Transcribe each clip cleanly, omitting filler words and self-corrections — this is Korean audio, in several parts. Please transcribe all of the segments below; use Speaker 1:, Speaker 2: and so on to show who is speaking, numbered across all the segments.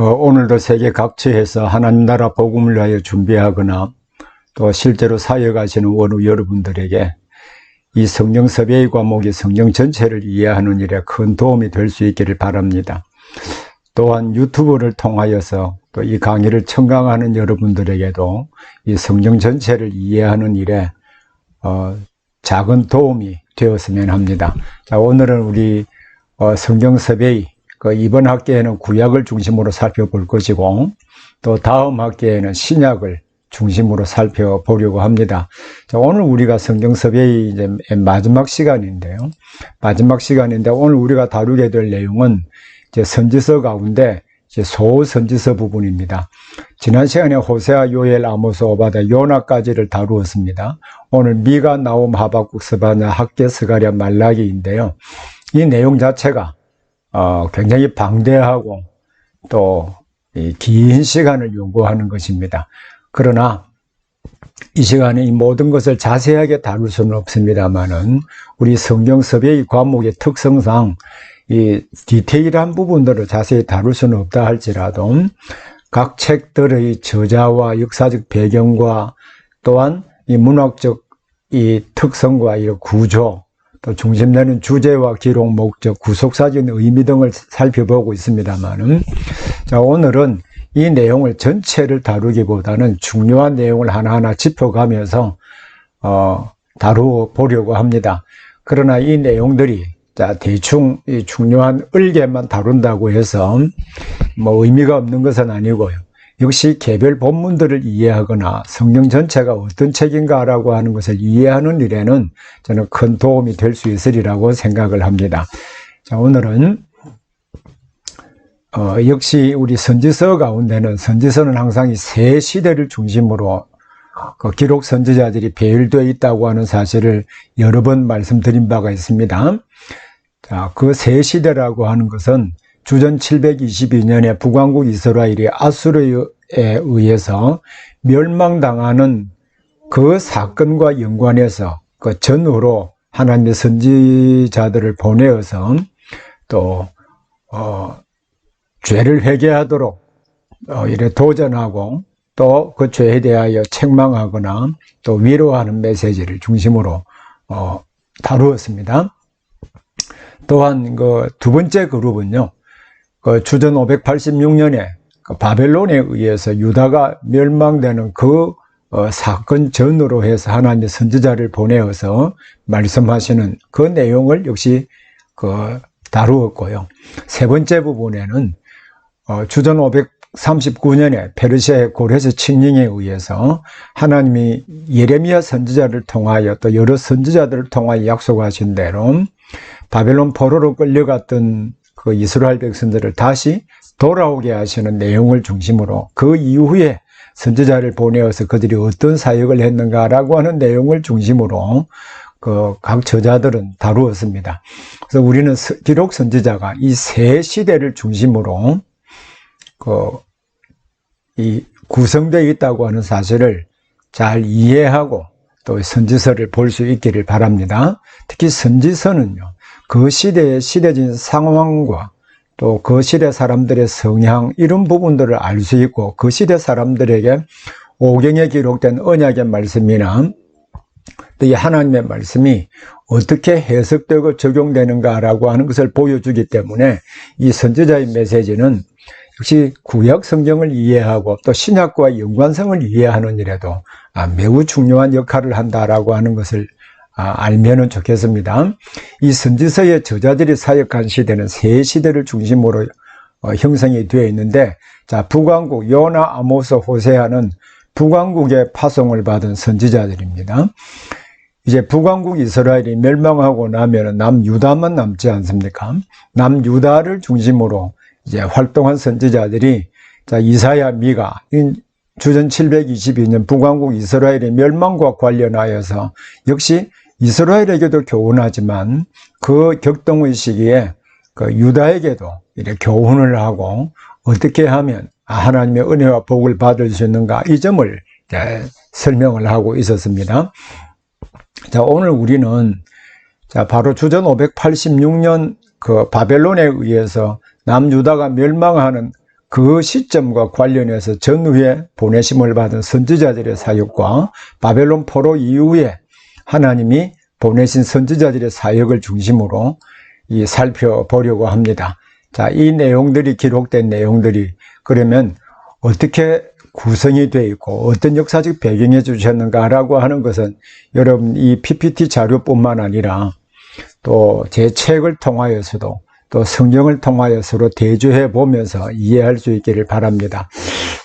Speaker 1: 오늘도 세계 각처에서 하나님 나라 복음을 위하여 준비하거나 또 실제로 사역하시는 원우 여러분들에게 이 성령 섭외의 과목이 성령 전체를 이해하는 일에 큰 도움이 될 수 있기를 바랍니다. 또한 유튜브를 통하여서 또 이 강의를 청강하는 여러분들에게도 이 성령 전체를 이해하는 일에 작은 도움이 되었으면 합니다. 자, 오늘은 우리 성경 섭외의 이번 학기에는 구약을 중심으로 살펴볼 것이고 또 다음 학기에는 신약을 중심으로 살펴보려고 합니다. 자, 오늘 우리가 성경 섭외의 이제 마지막 시간인데요. 오늘 우리가 다루게 될 내용은 이제 선지서 가운데 이제 소선지서 부분입니다. 지난 시간에 호세아, 요엘, 아모스, 오바댜, 요나까지를 다루었습니다. 오늘 미가, 나홈, 하박국, 스바냐, 학개, 스가랴, 말라기인데요. 이 내용 자체가 굉장히 방대하고 또 긴 시간을 요구하는 것입니다. 그러나 이 시간에 이 모든 것을 자세하게 다룰 수는 없습니다만은 우리 성경 섭외의 과목의 특성상 이 디테일한 부분들을 자세히 다룰 수는 없다 할지라도 각 책들의 저자와 역사적 배경과 또한 이 문학적 이 특성과 이 구조 또 중심되는 주제와 기록, 목적, 구속사진, 의미 등을 살펴보고 있습니다만은 자, 오늘은 이 내용을 전체를 다루기보다는 중요한 내용을 하나하나 짚어가면서 다루보려고 합니다. 그러나 이 내용들이 자, 대충 이 중요한 을개만 다룬다고 해서 뭐 의미가 없는 것은 아니고요. 역시 개별 본문들을 이해하거나 성경 전체가 어떤 책인가라고 하는 것을 이해하는 일에는 저는 큰 도움이 될 수 있으리라고 생각을 합니다. 자, 오늘은 역시 우리 선지서 가운데는 선지서는 항상 이 세 시대를 중심으로 기록 선지자들이 배열되어 있다고 하는 사실을 여러 번 말씀드린 바가 있습니다. 자, 그 세 시대라고 하는 것은 주전 722년에 북왕국 이스라엘이 아수르에 의해서 멸망당하는 그 사건과 연관해서 그 전후로 하나님의 선지자들을 보내어서 또 죄를 회개하도록 이래 도전하고 또 그 죄에 대하여 책망하거나 또 위로하는 메시지를 중심으로 다루었습니다. 또한 그 두 번째 그룹은요, 그 주전 586년에 그 바벨론에 의해서 유다가 멸망되는 그 사건 전으로 해서 하나님의 선지자를 보내어서 말씀하시는 그 내용을 역시 다루었고요. 세 번째 부분에는 주전 539년에 페르시아의 고레스 칙령에 의해서 하나님이 예레미야 선지자를 통하여 또 여러 선지자들을 통하여 약속하신 대로 바벨론 포로로 끌려갔던 그 이스라엘 백성들을 다시 돌아오게 하시는 내용을 중심으로 그 이후에 선지자를 보내어서 그들이 어떤 사역을 했는가라고 하는 내용을 중심으로 각 저자들은 다루었습니다. 그래서 우리는 기록 선지자가 이 세 시대를 중심으로 이 구성되어 있다고 하는 사실을 잘 이해하고 또 선지서를 볼 수 있기를 바랍니다. 특히 선지서는요, 그 시대의 시대적인 상황과 또 그 시대 사람들의 성향 이런 부분들을 알 수 있고 그 시대 사람들에게 오경에 기록된 언약의 말씀이나 또 이 하나님의 말씀이 어떻게 해석되고 적용되는가라고 하는 것을 보여주기 때문에 이 선지자의 메시지는 역시 구약 성경을 이해하고 또 신약과 연관성을 이해하는 일에도 매우 중요한 역할을 한다라고 하는 것을 알면은 좋겠습니다. 이 선지서의 저자들이 사역한 시대는 세 시대를 중심으로 형성이 되어 있는데, 자, 북왕국 요나, 아모스, 호세아는 북왕국의 파송을 받은 선지자들입니다. 이제 북왕국 이스라엘이 멸망하고 나면 남유다만 남지 않습니까? 남유다를 중심으로 이제 활동한 선지자들이 자, 이사야, 미가 주전 722년 북왕국 이스라엘의 멸망과 관련하여서 역시 이스라엘에게도 교훈하지만 그 격동의 시기에 그 유다에게도 이렇게 교훈을 하고 어떻게 하면 하나님의 은혜와 복을 받을 수 있는가 이 점을 설명을 하고 있었습니다. 자, 오늘 우리는 자, 바로 주전 586년 그 바벨론에 의해서 남유다가 멸망하는 그 시점과 관련해서 전후에 보내심을 받은 선지자들의 사역과 바벨론 포로 이후에 하나님이 보내신 선지자들의 사역을 중심으로 살펴보려고 합니다. 자, 이 내용들이 기록된 내용들이 그러면 어떻게 구성이 되어 있고 어떤 역사적 배경에 주셨는가라고 하는 것은 여러분 이 PPT 자료뿐만 아니라 또 제 책을 통하여서도 또 성경을 통하여 서로 대조해 보면서 이해할 수 있기를 바랍니다.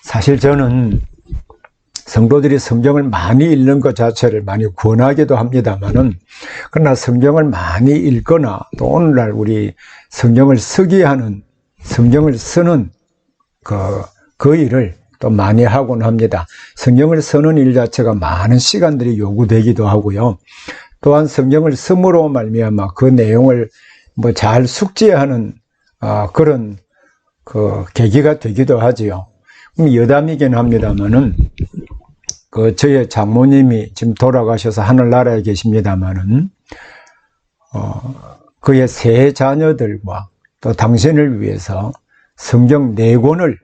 Speaker 1: 사실 저는 성도들이 성경을 많이 읽는 것 자체를 많이 권하기도 합니다만은, 그러나 성경을 많이 읽거나 또 오늘날 우리 성경을 쓰게 하는, 성경을 쓰는 그 일을 또 많이 하곤 합니다. 성경을 쓰는 일 자체가 많은 시간들이 요구되기도 하고요. 또한 성경을 쓰므로 말미암아 그 내용을 잘 숙지하는 그런 계기가 되기도 하지요. 여담이긴 합니다만은 저의 장모님이 지금 돌아가셔서 하늘나라에 계십니다만은 그의 세 자녀들과 또 당신을 위해서 성경 4권을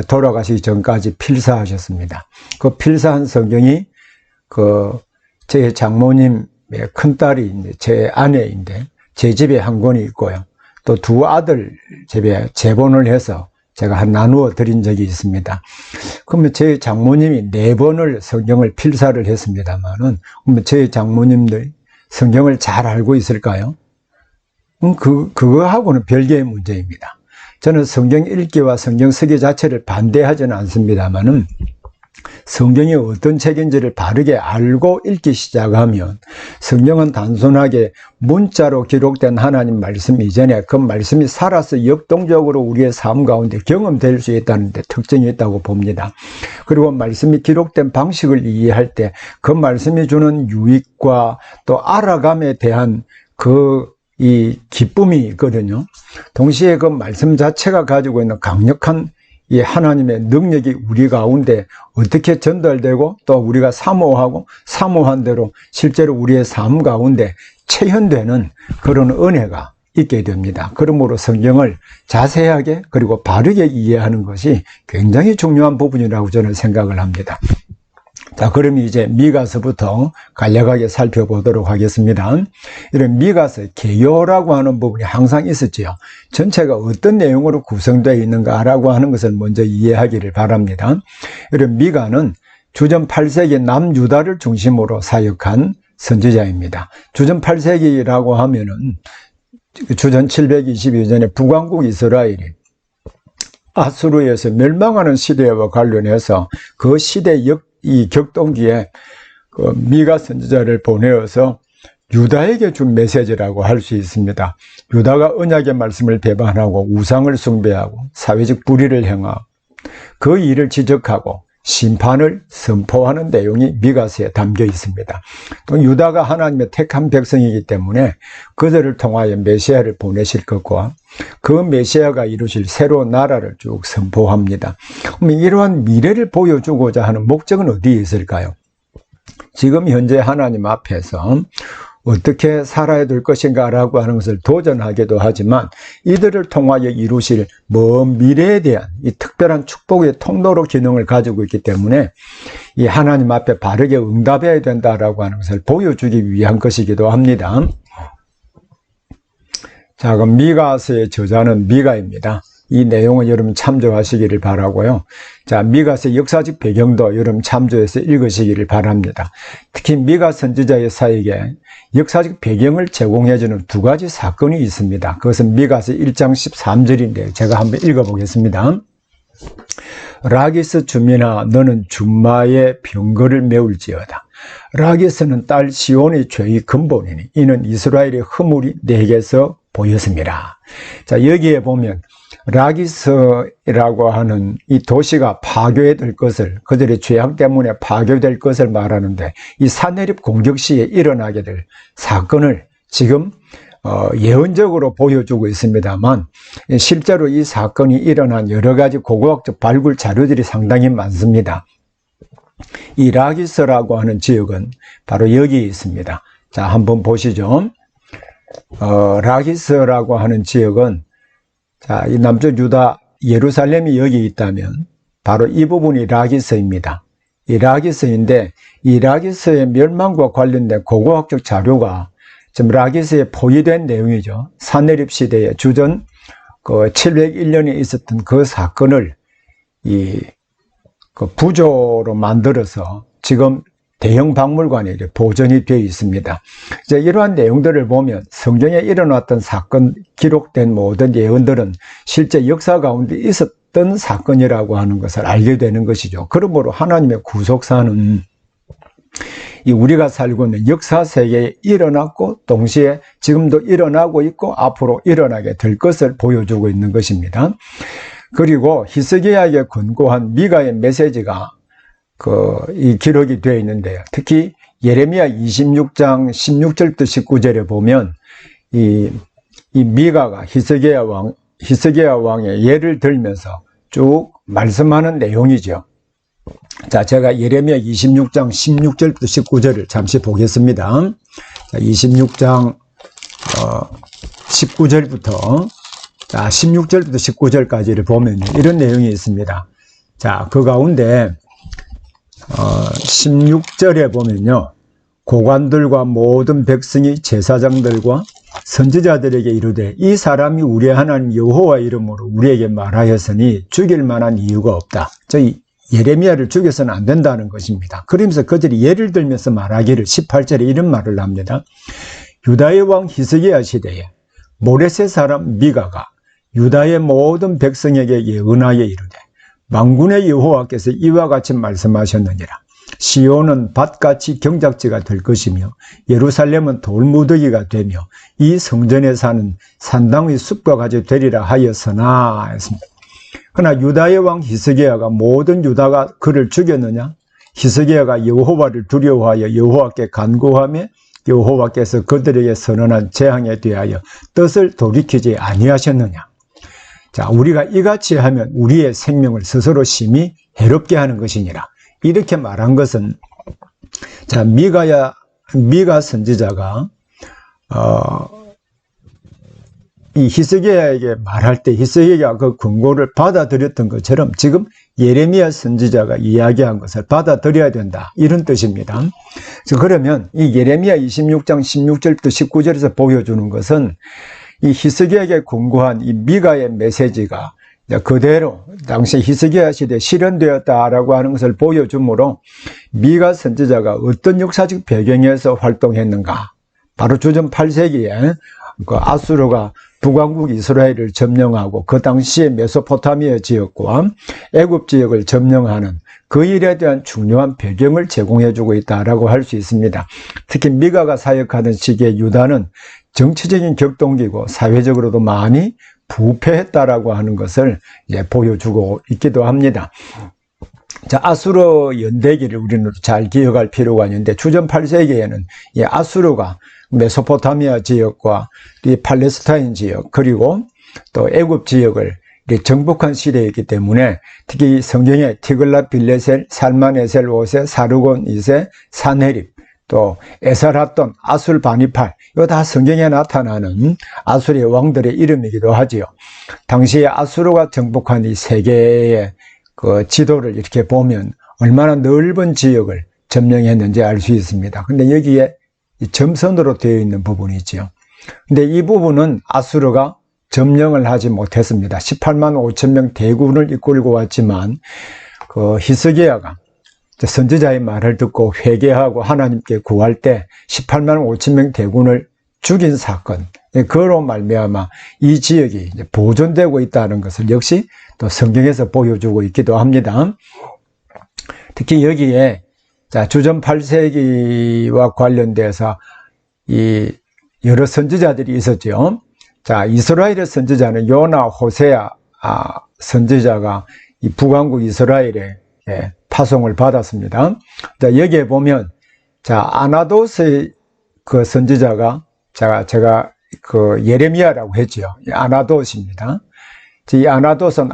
Speaker 1: 돌아가시기 전까지 필사하셨습니다. 그 필사한 성경이 제 장모님의 큰딸이 제 아내인데 제 집에 한 권이 있고요. 또 2 아들 집에 재본을 해서 제가 나누어 드린 적이 있습니다. 그러면 제 장모님이 4번을 성경을 필사를 했습니다만은, 그러면 제 장모님들이 성경을 잘 알고 있을까요? 그거하고는 별개의 문제입니다. 저는 성경 읽기와 성경 쓰기 자체를 반대하지는 않습니다만은, 성경이 어떤 책인지를 바르게 알고 읽기 시작하면 성경은 단순하게 문자로 기록된 하나님 말씀 이전에 그 말씀이 살아서 역동적으로 우리의 삶 가운데 경험될 수 있다는 데 특징이 있다고 봅니다. 그리고 말씀이 기록된 방식을 이해할 때 그 말씀이 주는 유익과 또 알아감에 대한 이 기쁨이 있거든요. 동시에 그 말씀 자체가 가지고 있는 강력한 이 하나님의 능력이 우리 가운데 어떻게 전달되고 또 우리가 사모하고 사모한 대로 실제로 우리의 삶 가운데 체현되는 그런 은혜가 있게 됩니다. 그러므로 성경을 자세하게 그리고 바르게 이해하는 것이 굉장히 중요한 부분이라고 저는 생각을 합니다. 자, 그럼 이제 미가서부터 간략하게 살펴보도록 하겠습니다. 이런 미가서 개요라고 하는 부분이 항상 있었지요. 전체가 어떤 내용으로 구성되어 있는가라고 하는 것을 먼저 이해하기를 바랍니다. 이런 미가는 주전 8세기 남유다를 중심으로 사역한 선지자입니다. 주전 8세기라고 하면은 주전 722년에 북왕국 이스라엘이 아수르에서 멸망하는 시대와 관련해서 그 시대 이 격동기에 미가 선지자를 보내어서 유다에게 준 메시지라고 할 수 있습니다. 유다가 언약의 말씀을 배반하고 우상을 숭배하고 사회적 불의를 행하고 그 일을 지적하고 심판을 선포하는 내용이 미가서에 담겨 있습니다. 또 유다가 하나님의 택한 백성이기 때문에 그들을 통하여 메시아를 보내실 것과 그 메시아가 이루실 새로운 나라를 쭉 선포합니다. 그럼 이러한 미래를 보여주고자 하는 목적은 어디에 있을까요? 지금 현재 하나님 앞에서 어떻게 살아야 될 것인가 라고 하는 것을 도전하기도 하지만 이들을 통하여 이루실 먼 미래에 대한 이 특별한 축복의 통로로 기능을 가지고 있기 때문에 이 하나님 앞에 바르게 응답해야 된다라고 하는 것을 보여주기 위한 것이기도 합니다. 자, 그럼 미가서의 저자는 미가입니다. 이 내용은 여러분 참조하시기를 바라고요. 자, 미가서의 역사적 배경도 여러분 참조해서 읽으시기를 바랍니다. 특히 미가 선지자의 사역에 역사적 배경을 제공해주는 2가지 사건이 있습니다. 그것은 미가서 1장 13절인데 제가 한번 읽어보겠습니다. 라기스 주민아 너는 준마의 병거를 메울지어다. 라기스는 딸 시온의 죄의 근본이니 이는 이스라엘의 허물이 내게서 보였습니다. 자, 여기에 보면 라기스라고 하는 이 도시가 파괴될 것을, 그들의 죄악 때문에 파괴될 것을 말하는데 이 산해립 공격 시에 일어나게 될 사건을 지금 예언적으로 보여주고 있습니다만 실제로 이 사건이 일어난 여러 가지 고고학적 발굴 자료들이 상당히 많습니다. 이 라기스라고 하는 지역은 바로 여기에 있습니다. 자, 한번 보시죠. 라기스라고 하는 지역은 자, 이 남쪽 유다 예루살렘이 여기 있다면 바로 이 부분이 라기스입니다. 이 라기스인데 이 라기스의 멸망과 관련된 고고학적 자료가 지금 라기스에 포위된 내용이죠. 사내립 시대에 주전 701년에 있었던 그 사건을 부조로 만들어서 지금 대형 박물관에 보존이 되어 있습니다. 이제 이러한 내용들을 보면 성경에 일어났던 사건, 기록된 모든 예언들은 실제 역사 가운데 있었던 사건이라고 하는 것을 알게 되는 것이죠. 그러므로 하나님의 구속사는 이 우리가 살고 있는 역사 세계에 일어났고 동시에 지금도 일어나고 있고 앞으로 일어나게 될 것을 보여주고 있는 것입니다. 그리고 히스기야에게 권고한 미가의 메시지가 이 기록이 되어 있는데요. 특히 예레미야 26장 16절부터 19절에 보면 이 미가가 히스기야 왕의 예를 들면서 쭉 말씀하는 내용이죠. 자, 제가 예레미야 26장 16절부터 19절을 잠시 보겠습니다. 자, 26장 19절부터 16절부터 19절까지를 보면 이런 내용이 있습니다. 자, 그 가운데 16절에 보면요, 고관들과 모든 백성이 제사장들과 선지자들에게 이르되 이 사람이 우리 하나님 여호와 이름으로 우리에게 말하였으니 죽일 만한 이유가 없다. 저희 예레미야를 죽여서는 안 된다는 것입니다. 그러면서 그들이 예를 들면서 말하기를 18절에 이런 말을 합니다. 유다의 왕 히스기야 시대에 모레셋 사람 미가가 유다의 모든 백성에게 예언하여 이르되 만군의 여호와께서 이와 같이 말씀하셨느니라. 시온은 밭같이 경작지가 될 것이며 예루살렘은 돌무더기가 되며 이 성전에 사는 산당의 숲과 같이 되리라 하였으나 했습니다. 그러나 유다의 왕 히스기야가 모든 유다가 그를 죽였느냐? 히스기야가 여호와를 두려워하여 여호와께 간구하며 여호와께서 그들에게 선언한 재앙에 대하여 뜻을 돌이키지 아니하셨느냐? 자, 우리가 이같이 하면 우리의 생명을 스스로 심히 해롭게 하는 것이니라. 이렇게 말한 것은, 자, 미가 선지자가 이 히스기야에게 말할 때 히스기야가 그 권고를 받아들였던 것처럼 지금 예레미야 선지자가 이야기한 것을 받아들여야 된다, 이런 뜻입니다. 그러면 이 예레미야 26장 16절부터 19절에서 보여주는 것은 이 히스기야에게 권고한 이 미가의 메시지가 그대로 당시 히스기야 시대에 실현되었다라고 하는 것을 보여주므로 미가 선지자가 어떤 역사적 배경에서 활동했는가, 바로 주전 8세기에 아수르가 북왕국 이스라엘을 점령하고 그 당시에 메소포타미아 지역과 애굽 지역을 점령하는 그 일에 대한 중요한 배경을 제공해주고 있다라고 할 수 있습니다. 특히 미가가 사역하던 시기에 유다는 정치적인 격동기고 사회적으로도 많이 부패했다라고 하는 것을 보여주고 있기도 합니다. 자, 아수르 연대기를 우리는 잘 기억할 필요가 있는데 주전 8세기에는 이 아수르가 메소포타미아 지역과 이 팔레스타인 지역 그리고 또 애굽 지역을 정복한 시대이기 때문에 특히 성경에 티글랏 빌레셀, 살만에셀 5세, 사르곤 2세, 사네립, 또 에살핫돈, 아술바니팔, 이거 다 성경에 나타나는 아수르의 왕들의 이름이기도 하지요. 당시에 아수르가 정복한 이 세계의 그 지도를 이렇게 보면 얼마나 넓은 지역을 점령했는지 알 수 있습니다. 근데 여기에 점선으로 되어 있는 부분이 있죠. 근데 이 부분은 아수르가 점령을 하지 못했습니다. 18만 5천 명 대군을 이끌고 왔지만 그 히스기야가 선지자의 말을 듣고 회개하고 하나님께 구할 때 18만 5천 명 대군을 죽인 사건, 그로 말미암아 이 지역이 보존되고 있다는 것을 역시 또 성경에서 보여주고 있기도 합니다. 특히 여기에 자, 주전 8세기와 관련돼서 이 여러 선지자들이 있었죠. 자, 이스라엘의 선지자는 요나, 호세아 선지자가 이 북왕국 이스라엘에 파송을 받았습니다. 자, 여기에 보면 자, 아나도스의 그 선지자가 제가 그 예레미야라고 했죠. 아나도스입니다. 이 아나도스는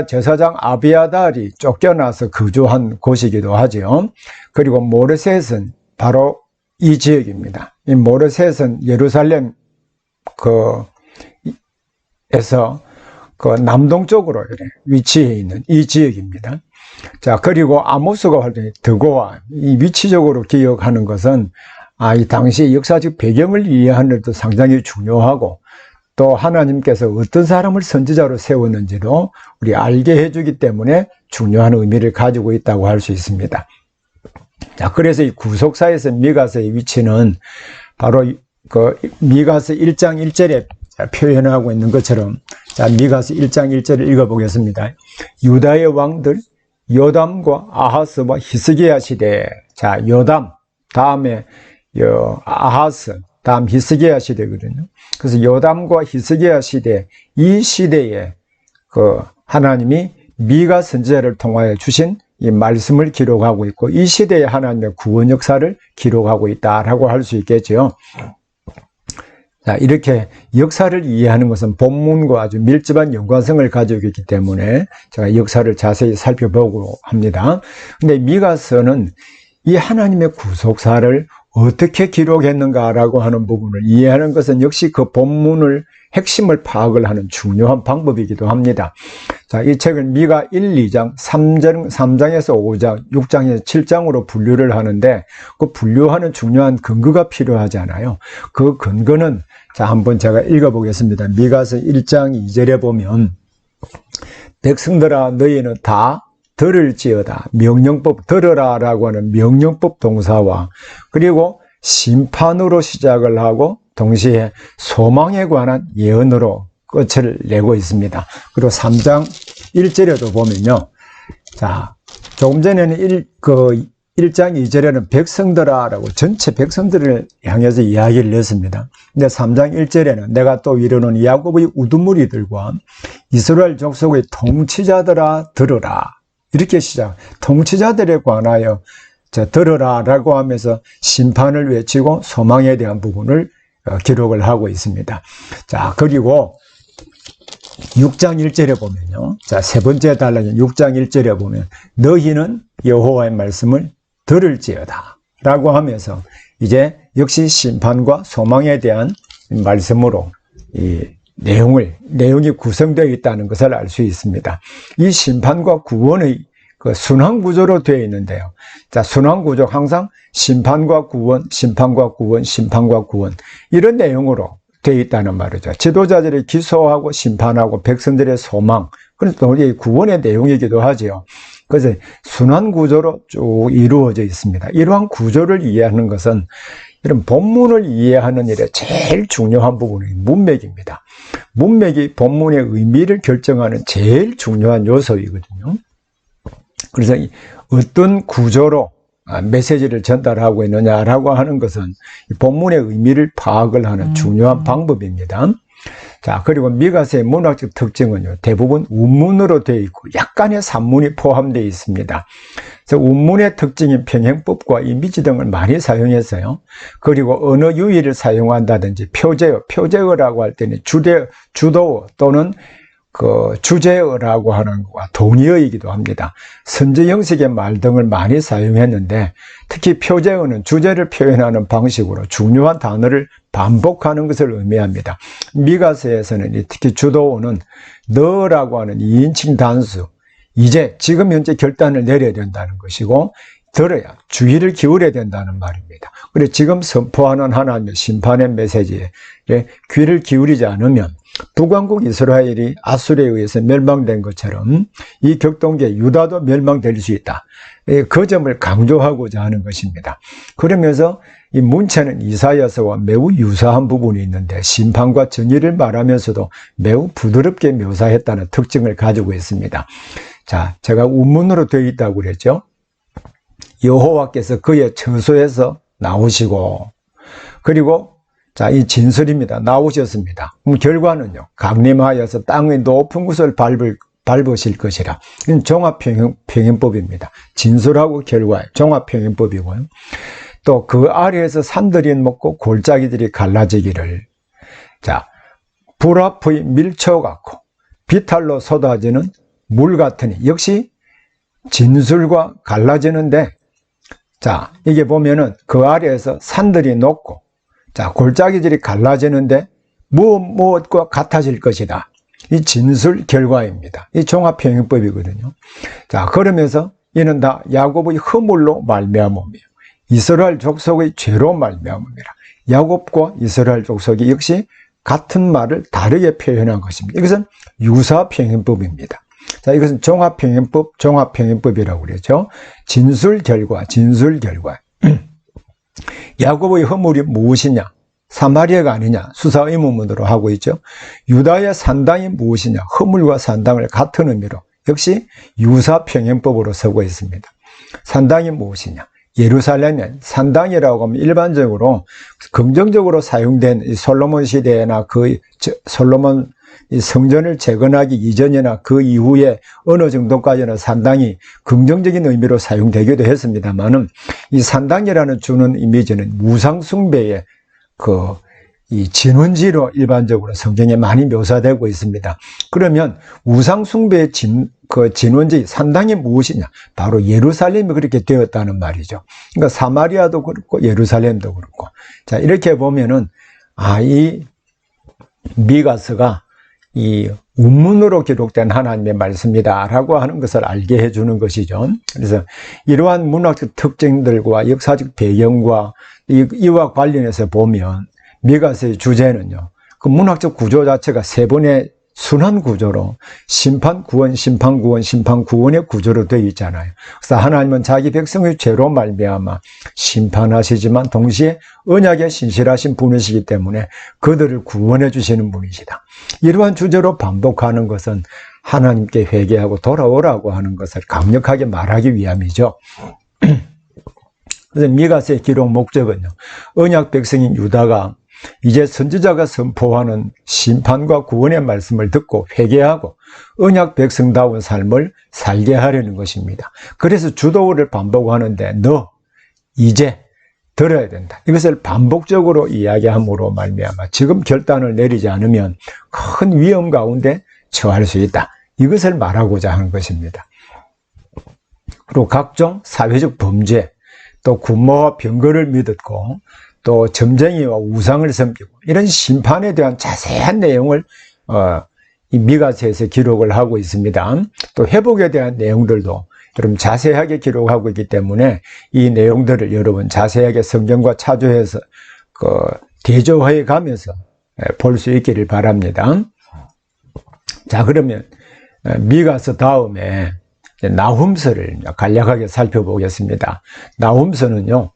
Speaker 1: 제사장 아비아달이 쫓겨나서 거주한 곳이기도 하죠. 그리고 모레셋은 바로 이 지역입니다. 이 모레셋은 예루살렘 에서 그 남동쪽으로 위치해 있는 이 지역입니다. 자, 그리고 아모스가 활동해 드고와 이 위치적으로 기억하는 것은 이 당시 역사적 배경을 이해하는 데도 상당히 중요하고 또 하나님께서 어떤 사람을 선지자로 세웠는지도 우리 알게 해주기 때문에 중요한 의미를 가지고 있다고 할 수 있습니다. 자, 그래서 이 구속사에서 미가서의 위치는 바로 그 미가서 1장 1절에 표현하고 있는 것처럼, 자, 미가서 1장 1절을 읽어보겠습니다. 유다의 왕들 요담과 아하스와 히스기야 시대. 자, 요담 다음에 아하스 다음 히스기야 시대거든요. 그래서 요담과 히스기야 시대, 이 시대에 그 하나님이 미가 선지자를 통하여 주신 이 말씀을 기록하고 있고, 이 시대에 하나님의 구원 역사를 기록하고 있다라고 할 수 있겠죠. 자, 이렇게 역사를 이해하는 것은 본문과 아주 밀접한 연관성을 가지고 있기 때문에 제가 역사를 자세히 살펴보고 합니다. 근데 미가서는 이 하나님의 구속사를 어떻게 기록했는가라고 하는 부분을 이해하는 것은 역시 그 본문을 핵심을 파악을 하는 중요한 방법이기도 합니다. 자, 이 책을 미가 1, 2장, 3장에서 5장, 6장에서 7장으로 분류를 하는데 그 분류하는 중요한 근거가 필요하잖아요. 그 근거는 자, 한번 제가 읽어보겠습니다. 미가서 1장 2절에 보면 백성들아 너희는 다 들을지어다. 명령법, 들으라라고 하는 명령법 동사와 그리고 심판으로 시작을 하고 동시에 소망에 관한 예언으로 끝을 내고 있습니다. 그리고 3장 1절에도 보면요. 자, 조금 전에는 1장 2절에는 백성들아라고 전체 백성들을 향해서 이야기를 했습니다. 근데 3장 1절에는 내가 또 이르는 야곱의 우두머리들과 이스라엘 족속의 통치자들아 들으라. 이렇게 시작. 통치자들에 관하여 들으라라고 하면서 심판을 외치고 소망에 대한 부분을 기록을 하고 있습니다. 자, 그리고 6장 1절에 보면요. 자, 세 번째 단락인 6장 1절에 보면 너희는 여호와의 말씀을 들을지어다 라고 하면서 이제 역시 심판과 소망에 대한 말씀으로 이 내용이 구성되어 있다는 것을 알 수 있습니다. 이 심판과 구원의 그 순환 구조로 되어 있는데요. 자, 순환 구조 항상 심판과 구원, 심판과 구원, 심판과 구원 이런 내용으로 되어 있다는 말이죠. 지도자들이 기소하고 심판하고 백성들의 소망, 그래서 또 구원의 내용이기도 하죠. 그래서 순환 구조로 쭉 이루어져 있습니다. 이러한 구조를 이해하는 것은 이런 본문을 이해하는 일에 제일 중요한 부분이 문맥입니다. 문맥이 본문의 의미를 결정하는 제일 중요한 요소이거든요. 그래서 어떤 구조로 메시지를 전달하고 있느냐라고 하는 것은 본문의 의미를 파악을 하는 중요한 방법입니다. 자, 그리고 미가서의 문학적 특징은요, 대부분 운문으로 되어 있고 약간의 산문이 포함되어 있습니다. 그래서 운문의 특징인 평행법과 이미지 등을 많이 사용했어요. 그리고 언어 유희를 사용한다든지 표제어라고 할 때는 주도어 또는 그 주제어라고 하는 것과 동의어이기도 합니다. 선제 형식의 말 등을 많이 사용했는데 특히 표제어는 주제를 표현하는 방식으로 중요한 단어를 반복하는 것을 의미합니다. 미가서에서는 특히 주도어는 너라고 하는 2인칭 단수, 이제 지금 현재 결단을 내려야 된다는 것이고 들어야 주의를 기울여야 된다는 말입니다. 그래서 지금 선포하는 하나님의 심판의 메시지에 귀를 기울이지 않으면 북왕국 이스라엘이 아수르에 의해서 멸망된 것처럼 이 격동계 유다도 멸망될 수 있다. 그 점을 강조하고자 하는 것입니다. 그러면서 이 문체는 이사야서와 매우 유사한 부분이 있는데 심판과 정의를 말하면서도 매우 부드럽게 묘사했다는 특징을 가지고 있습니다. 자, 제가 운문으로 되어 있다고 그랬죠. 여호와께서 그의 처소에서 나오시고 그리고 자, 이 진술입니다. 나오셨습니다. 그럼 결과는요. 강림하여서 땅의 높은 곳을 밟으실 것이라. 이건 종합평행법입니다. 진술하고 결과의 종합평행법이고요. 또 그 아래에서 산들이 먹고 골짜기들이 갈라지기를. 자, 불 앞의 밀초 같고 비탈로 쏟아지는 물 같으니 역시 진술과 갈라지는데 자, 이게 보면은 그 아래에서 산들이 녹고 자, 골짜기들이 갈라지는데 무엇과 같아질 것이다. 이 진술 결과입니다. 이 종합평행법이거든요. 자, 그러면서 이는 다 야곱의 허물로 말미암음이요 이스라엘 족속의 죄로 말미암음이라. 야곱과 이스라엘 족속이 역시 같은 말을 다르게 표현한 것입니다. 이것은 유사평행법입니다. 자, 이것은 종합평행법이라고 그러죠. 진술 결과. 야곱의 허물이 무엇이냐? 사마리아가 아니냐? 수사 의문문으로 하고 있죠. 유다의 산당이 무엇이냐? 허물과 산당을 같은 의미로 역시 유사평행법으로 쓰고 있습니다. 산당이 무엇이냐? 예루살렘은 산당이라고 하면 일반적으로 긍정적으로 사용된 이 솔로몬 시대나 그 솔로몬 이 성전을 재건하기 이전이나 그 이후에 어느 정도까지는 산당이 긍정적인 의미로 사용되기도 했습니다만은 이 산당이라는 주는 이미지는 우상숭배의 이 진원지로 일반적으로 성경에 많이 묘사되고 있습니다. 그러면 우상숭배의 진원지, 산당이 무엇이냐? 바로 예루살렘이 그렇게 되었다는 말이죠. 그러니까 사마리아도 그렇고 예루살렘도 그렇고. 자, 이렇게 보면은, 이 미가서가 이 운문으로 기록된 하나님의 말씀이다라고 하는 것을 알게 해주는 것이죠. 그래서 이러한 문학적 특징들과 역사적 배경과 이와 관련해서 보면 미가서의 주제는요, 그 문학적 구조 자체가 세 번의 순환 구조로 심판, 구원, 심판, 구원, 심판, 구원의 구조로 되어 있잖아요. 그래서 하나님은 자기 백성의 죄로 말미암아 심판하시지만 동시에 언약에 신실하신 분이시기 때문에 그들을 구원해 주시는 분이시다. 이러한 주제로 반복하는 것은 하나님께 회개하고 돌아오라고 하는 것을 강력하게 말하기 위함이죠. 그래서 미가서의 기록 목적은요, 언약 백성인 유다가 이제 선지자가 선포하는 심판과 구원의 말씀을 듣고 회개하고 언약 백성다운 삶을 살게 하려는 것입니다. 그래서 주도를 반복하는데 너 이제 들어야 된다. 이것을 반복적으로 이야기함으로 말미암아 지금 결단을 내리지 않으면 큰 위험 가운데 처할 수 있다. 이것을 말하고자 하는 것입니다. 그리고 각종 사회적 범죄, 또 군모와 병거를 믿었고 또 점쟁이와 우상을 섬기고 이런 심판에 대한 자세한 내용을 이 미가서에서 기록을 하고 있습니다. 또 회복에 대한 내용들도 여러분 자세하게 기록하고 있기 때문에 이 내용들을 여러분 자세하게 성경과 차조해서 대조해 가면서 볼 수 있기를 바랍니다. 자, 그러면 미가서 다음에 나훔서를 간략하게 살펴보겠습니다. 나훔서는요,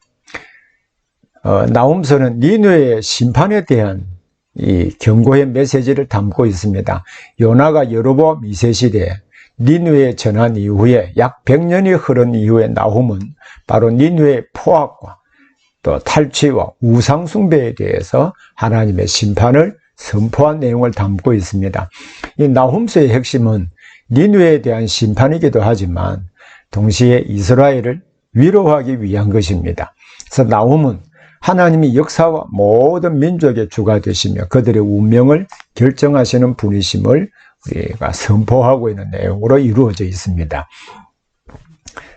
Speaker 1: 나훔서는 니느웨의 심판에 대한 이 경고의 메시지를 담고 있습니다. 요나가 여로보암 2세 시대에 니느웨에 전한 이후에 약 100년이 흐른 이후에 나훔은 바로 니느웨의 포악과 또 탈취와 우상숭배에 대해서 하나님의 심판을 선포한 내용을 담고 있습니다. 이 나훔서의 핵심은 니느웨에 대한 심판이기도 하지만 동시에 이스라엘을 위로하기 위한 것입니다. 그래서 나훔은 하나님이 역사와 모든 민족의 주가 되시며 그들의 운명을 결정하시는 분이심을 우리가 선포하고 있는 내용으로 이루어져 있습니다.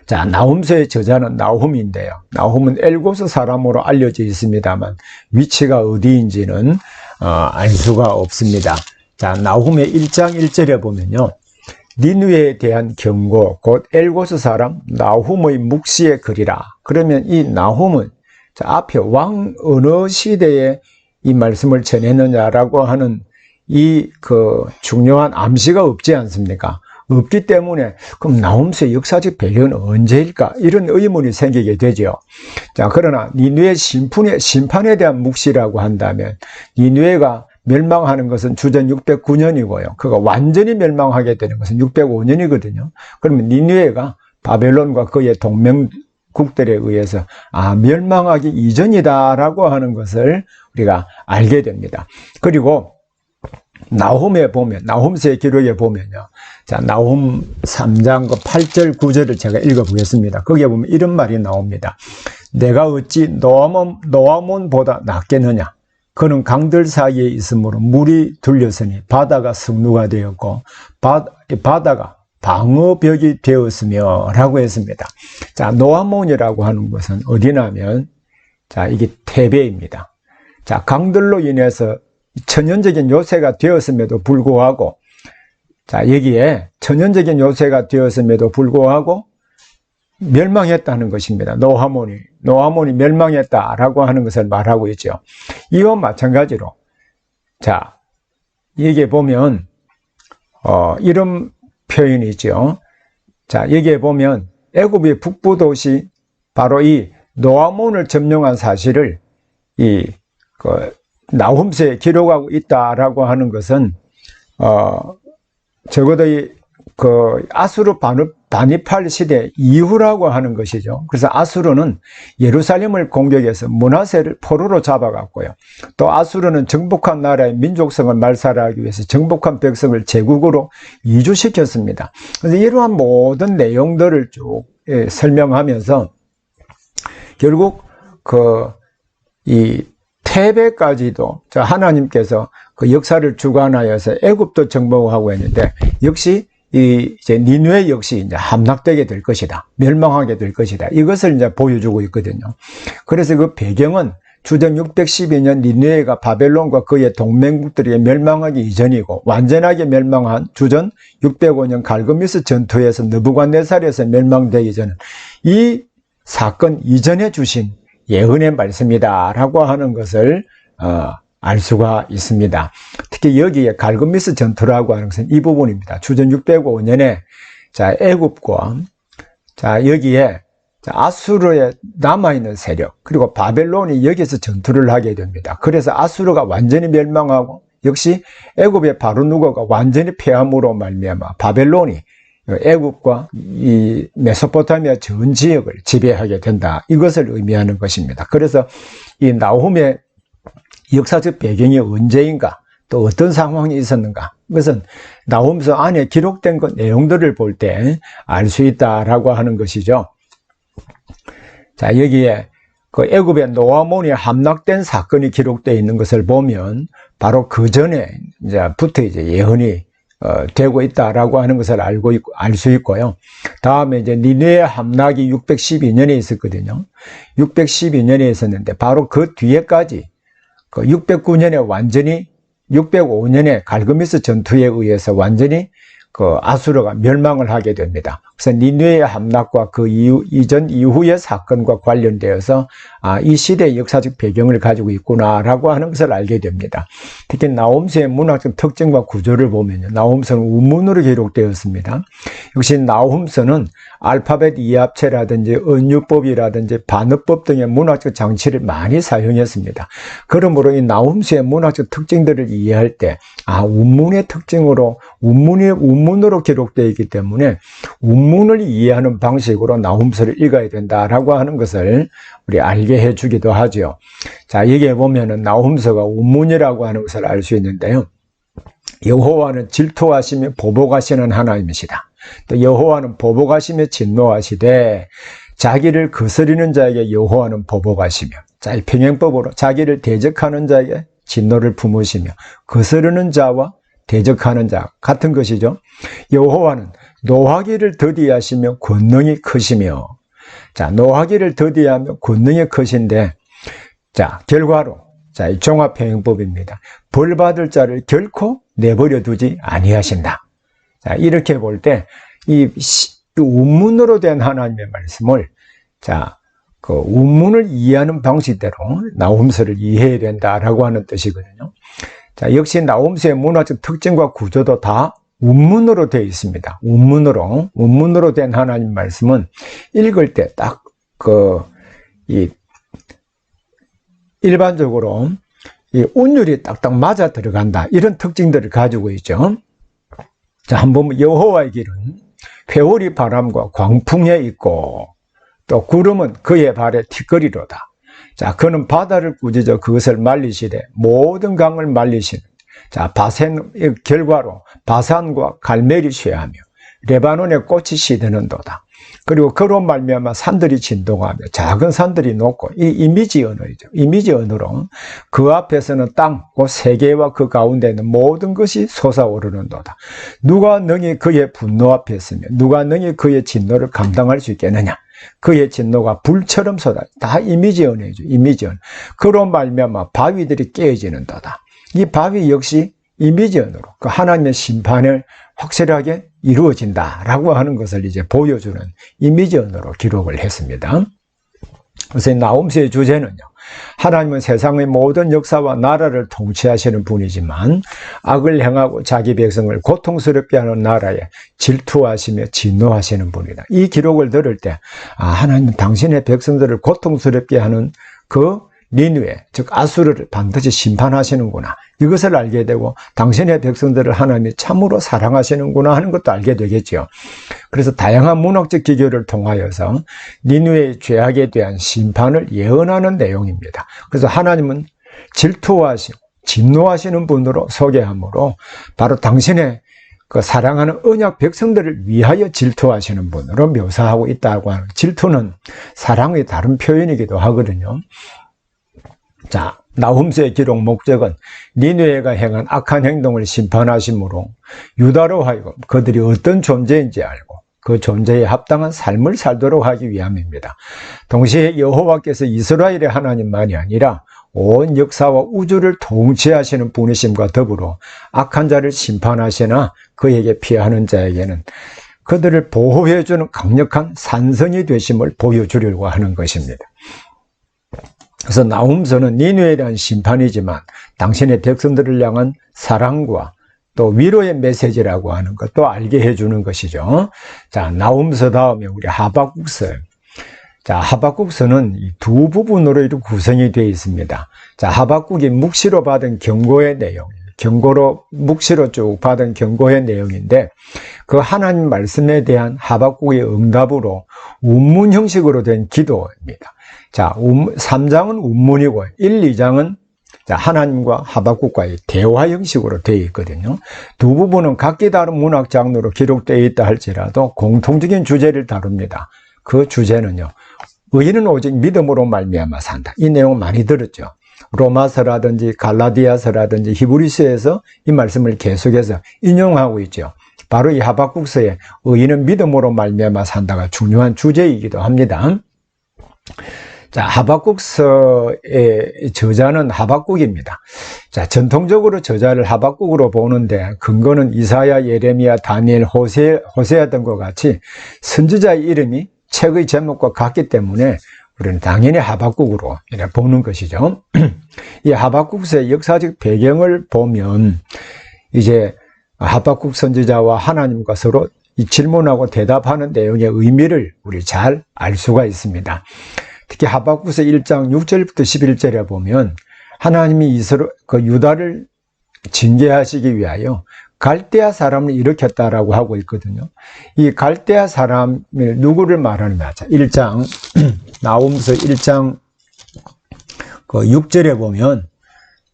Speaker 1: 자, 나훔서의 저자는 나훔인데요. 나훔은 엘고스 사람으로 알려져 있습니다만 위치가 어디인지는 알 수가 없습니다. 자, 나훔의 1장 1절에 보면요, 니느웨에 대한 경고, 곧 엘고스 사람 나훔의 묵시의 글이라. 그러면 이 나훔은 앞에 왕 어느 시대에 이 말씀을 전했느냐라고 하는 이 중요한 암시가 없지 않습니까? 없기 때문에 그럼 나훔서의 역사적 배경은 언제일까? 이런 의문이 생기게 되죠. 자, 그러나 니느웨 심판에 대한 묵시라고 한다면 니느웨가 멸망하는 것은 주전 609년이고요. 그가 완전히 멸망하게 되는 것은 605년이거든요. 그러면 니느웨가 바벨론과 그의 동맹국들에 의해서 멸망하기 이전이다라고 하는 것을 우리가 알게 됩니다. 그리고 나훔에 보면, 나훔서의 기록에 보면요, 자, 나훔 3장 8절 9절을 제가 읽어보겠습니다. 거기에 보면 이런 말이 나옵니다. 내가 어찌 노아몬보다 낫겠느냐? 그는 강들 사이에 있으므로 물이 둘렸으니 바다가 성루가 되었고 바다가 방어벽이 되었으며 라고 했습니다. 자, 노아몬이라고 하는 것은 어디냐면, 자, 이게 테베입니다. 자, 강들로 인해서 천연적인 요새가 되었음에도 불구하고 자, 여기에 천연적인 요새가 되었음에도 불구하고 멸망했다는 것입니다. 노아몬이 멸망했다라고 하는 것을 말하고 있죠. 이와 마찬가지로, 자, 여기에 보면, 이런 표현이 있죠. 자, 여기에 보면, 애굽의 북부 도시, 바로 이 노아몬을 점령한 사실을 나훔서에 기록하고 있다라고 하는 것은, 적어도 아수르 반입할 시대 이후라고 하는 것이죠. 그래서 아수르는 예루살렘을 공격해서 므낫세를 포로로 잡아갔고요. 또 아수르는 정복한 나라의 민족성을 말살하기 위해서 정복한 백성을 제국으로 이주시켰습니다. 그래서 이러한 모든 내용들을 쭉 설명하면서 결국 이 태베까지도 하나님께서 그 역사를 주관하여서 애굽도 정복하고 했는데, 역시 이제 니느웨 역시 이제 함락되게 될 것이다, 멸망하게 될 것이다, 이것을 이제 보여주고 있거든요. 그래서 그 배경은 주전 612년 니느웨가 바벨론과 그의 동맹국들에게 멸망하기 이전이고, 완전하게 멸망한 주전 605년 갈그미스 전투에서 느부갓네살에서 멸망되기 전은 이 사건 이전에 주신 예언의 말씀이다 라고 하는 것을 알 수가 있습니다. 특히 여기에 갈그미스 전투라고 하는 것은 이 부분입니다. 주전 605년에 애굽과 여기에 아수르에 남아있는 세력, 그리고 바벨론이 여기서 전투를 하게 됩니다. 그래서 아수르가 완전히 멸망하고, 역시 애굽의 바로누거가 완전히 패함으로 말미암아 바벨론이 애굽과 이 메소포타미아 전 지역을 지배하게 된다, 이것을 의미하는 것입니다. 그래서 이 나훔의 역사적 배경이 언제인가, 또 어떤 상황이 있었는가, 그것은 나훔서 안에 기록된 그 내용들을 볼 때 알 수 있다라고 하는 것이죠. 자, 여기에 그 애굽의 노아몬이 함락된 사건이 기록되어 있는 것을 보면 바로 그 전에 이제부터 예언이 되고 있다라고 하는 것을 알 수 있고요. 다음에 이제 니느웨 함락이 612년에 있었거든요. 612년에 있었는데 바로 그 뒤에까지 609년에 605년에 갈그미스 전투에 의해서 완전히 아수르가 멸망을 하게 됩니다. 그래서 니느웨의 함락과 그 이전 이후의 사건과 관련되어서 이 시대의 역사적 배경을 가지고 있구나라고 하는 것을 알게 됩니다. 특히 나훔서의 문학적 특징과 구조를 보면요, 나훔서는 우문으로 기록되었습니다. 역시 나훔서는 알파벳 이합체라든지 은유법이라든지 반어법 등의 문학적 장치를 많이 사용했습니다. 그러므로 이 나훔서의 문학적 특징들을 이해할 때 운문의 특징으로 운문으로 기록되어 있기 때문에 운문을 이해하는 방식으로 나훔서를 읽어야 된다라고 하는 것을 우리 알게 해주기도 하죠. 자, 여기에 보면은 나훔서가 운문이라고 하는 것을 알 수 있는데요. 여호와는 질투하시며 보복하시는 하나님이시다. 또 여호와는 보복하시며 진노하시되 자기를 거스리는 자에게 여호와는 보복하시며, 자, 이 평행법으로 자기를 대적하는 자에게 진노를 품으시며 거스르는 자와 대적하는 자 같은 것이죠. 여호와는 노하기를 더디하시며 권능이 크시며, 자, 노하기를 더디하며 권능이 크신데, 자, 결과로, 자, 이 종합평행법입니다. 벌 받을 자를 결코 내버려 두지 아니하신다. 자, 이렇게 볼 때 이 운문으로 된 하나님의 말씀을, 자, 그 운문을 이해하는 방식대로 나훔서를 이해해야 된다라고 하는 뜻이거든요. 자, 역시 나훔서의 문화적 특징과 구조도 다 운문으로 되어 있습니다. 운문으로 된 하나님 말씀은 읽을 때 딱 일반적으로 이 운율이 딱딱 맞아 들어간다, 이런 특징들을 가지고 있죠. 자, 한번 보면 여호와의 길은 회오리 바람과 광풍에 있고, 또 구름은 그의 발에 티끌이로다. 자, 그는 바다를 꾸짖어 그것을 말리시되 모든 강을 말리시는, 자, 결과로 바산과 갈멜이 쇠하며 레바논의 꽃이 시드는도다. 그리고 그로 말미암아 산들이 진동하며 작은 산들이 녹고, 이 이미지 언어이죠. 이미지 언어로 그 앞에서는 땅, 그 세계와 그 가운데는 모든 것이 솟아오르는도다. 누가 능히 그의 분노 앞에 서며 누가 능히 그의 진노를 감당할 수 있겠느냐. 그의 진노가 불처럼 쏟아. 다 이미지 언어이죠. 이미지 언어. 그로 말미암아 바위들이 깨어지는도다. 이 바위 역시 이미지 언어로 그 하나님의 심판을 확실하게 이루어진다라고 하는 것을 이제 보여주는 이미지 언어로 기록을 했습니다. 그래서 나홈서의 주제는요, 하나님은 세상의 모든 역사와 나라를 통치하시는 분이지만 악을 행하고 자기 백성을 고통스럽게 하는 나라에 질투하시며 진노하시는 분이다. 이 기록을 들을 때 하나님은 당신의 백성들을 고통스럽게 하는 그 니느웨, 즉 아수르를 반드시 심판하시는구나, 이것을 알게 되고 당신의 백성들을 하나님이 참으로 사랑하시는구나 하는 것도 알게 되겠죠. 그래서 다양한 문학적 기교를 통하여서 니느웨의 죄악에 대한 심판을 예언하는 내용입니다. 그래서 하나님은 질투하시고 진노하시는 분으로 소개하므로 바로 당신의 그 사랑하는 언약 백성들을 위하여 질투하시는 분으로 묘사하고 있다고 하는, 질투는 사랑의 다른 표현이기도 하거든요. 자, 나홈서의 기록 목적은 니느웨가 행한 악한 행동을 심판하심으로 유다로 하여금 그들이 어떤 존재인지 알고 그 존재에 합당한 삶을 살도록 하기 위함입니다. 동시에 여호와께서 이스라엘의 하나님만이 아니라 온 역사와 우주를 통치하시는 분이심과 더불어 악한 자를 심판하시나 그에게 피하는 자에게는 그들을 보호해주는 강력한 산성이 되심을 보여주려고 하는 것입니다. 그래서 나홈서는 니느웨에 대한 심판이지만 당신의 백성들을 향한 사랑과 또 위로의 메시지라고 하는 것도 알게 해주는 것이죠. 자, 나홈서 다음에 우리 하박국서. 자, 하박국서는 두 부분으로 이렇게 구성이 되어 있습니다. 자, 하박국이 묵시로 받은 경고의 내용, 묵시로 쭉 받은 경고의 내용인데, 그 하나님 말씀에 대한 하박국의 응답으로 운문 형식으로 된 기도입니다. 자, 3장은 운문이고 1, 2장은 하나님과 하박국과의 대화 형식으로 되어 있거든요. 두 부분은 각기 다른 문학 장르로 기록되어 있다 할지라도 공통적인 주제를 다룹니다. 그 주제는요, 의인은 오직 믿음으로 말미암아 산다. 이 내용 많이 들었죠. 로마서라든지 갈라디아서라든지 히브리서에서 이 말씀을 계속해서 인용하고 있죠. 바로 이 하박국서에 의인은 믿음으로 말미암아 산다가 중요한 주제이기도 합니다. 자, 하박국서의 저자는 하박국입니다. 자, 전통적으로 저자를 하박국으로 보는데 근거는 이사야, 예레미야, 다니엘, 호세아 등과 같이 선지자의 이름이 책의 제목과 같기 때문에 우리는 당연히 하박국으로 보는 것이죠. 이 하박국서의 역사적 배경을 보면 이제 하박국 선지자와 하나님과 서로 이 질문하고 대답하는 내용의 의미를 우리 잘 알 수가 있습니다. 특히 하박국서 1장 6절부터 11절에 보면 하나님이 유다를 징계하시기 위하여 갈대아 사람을 일으켰다라고 하고 있거든요. 이 갈대아 사람을 누구를 말하느냐? 1장 나홈서 1장 6절에 보면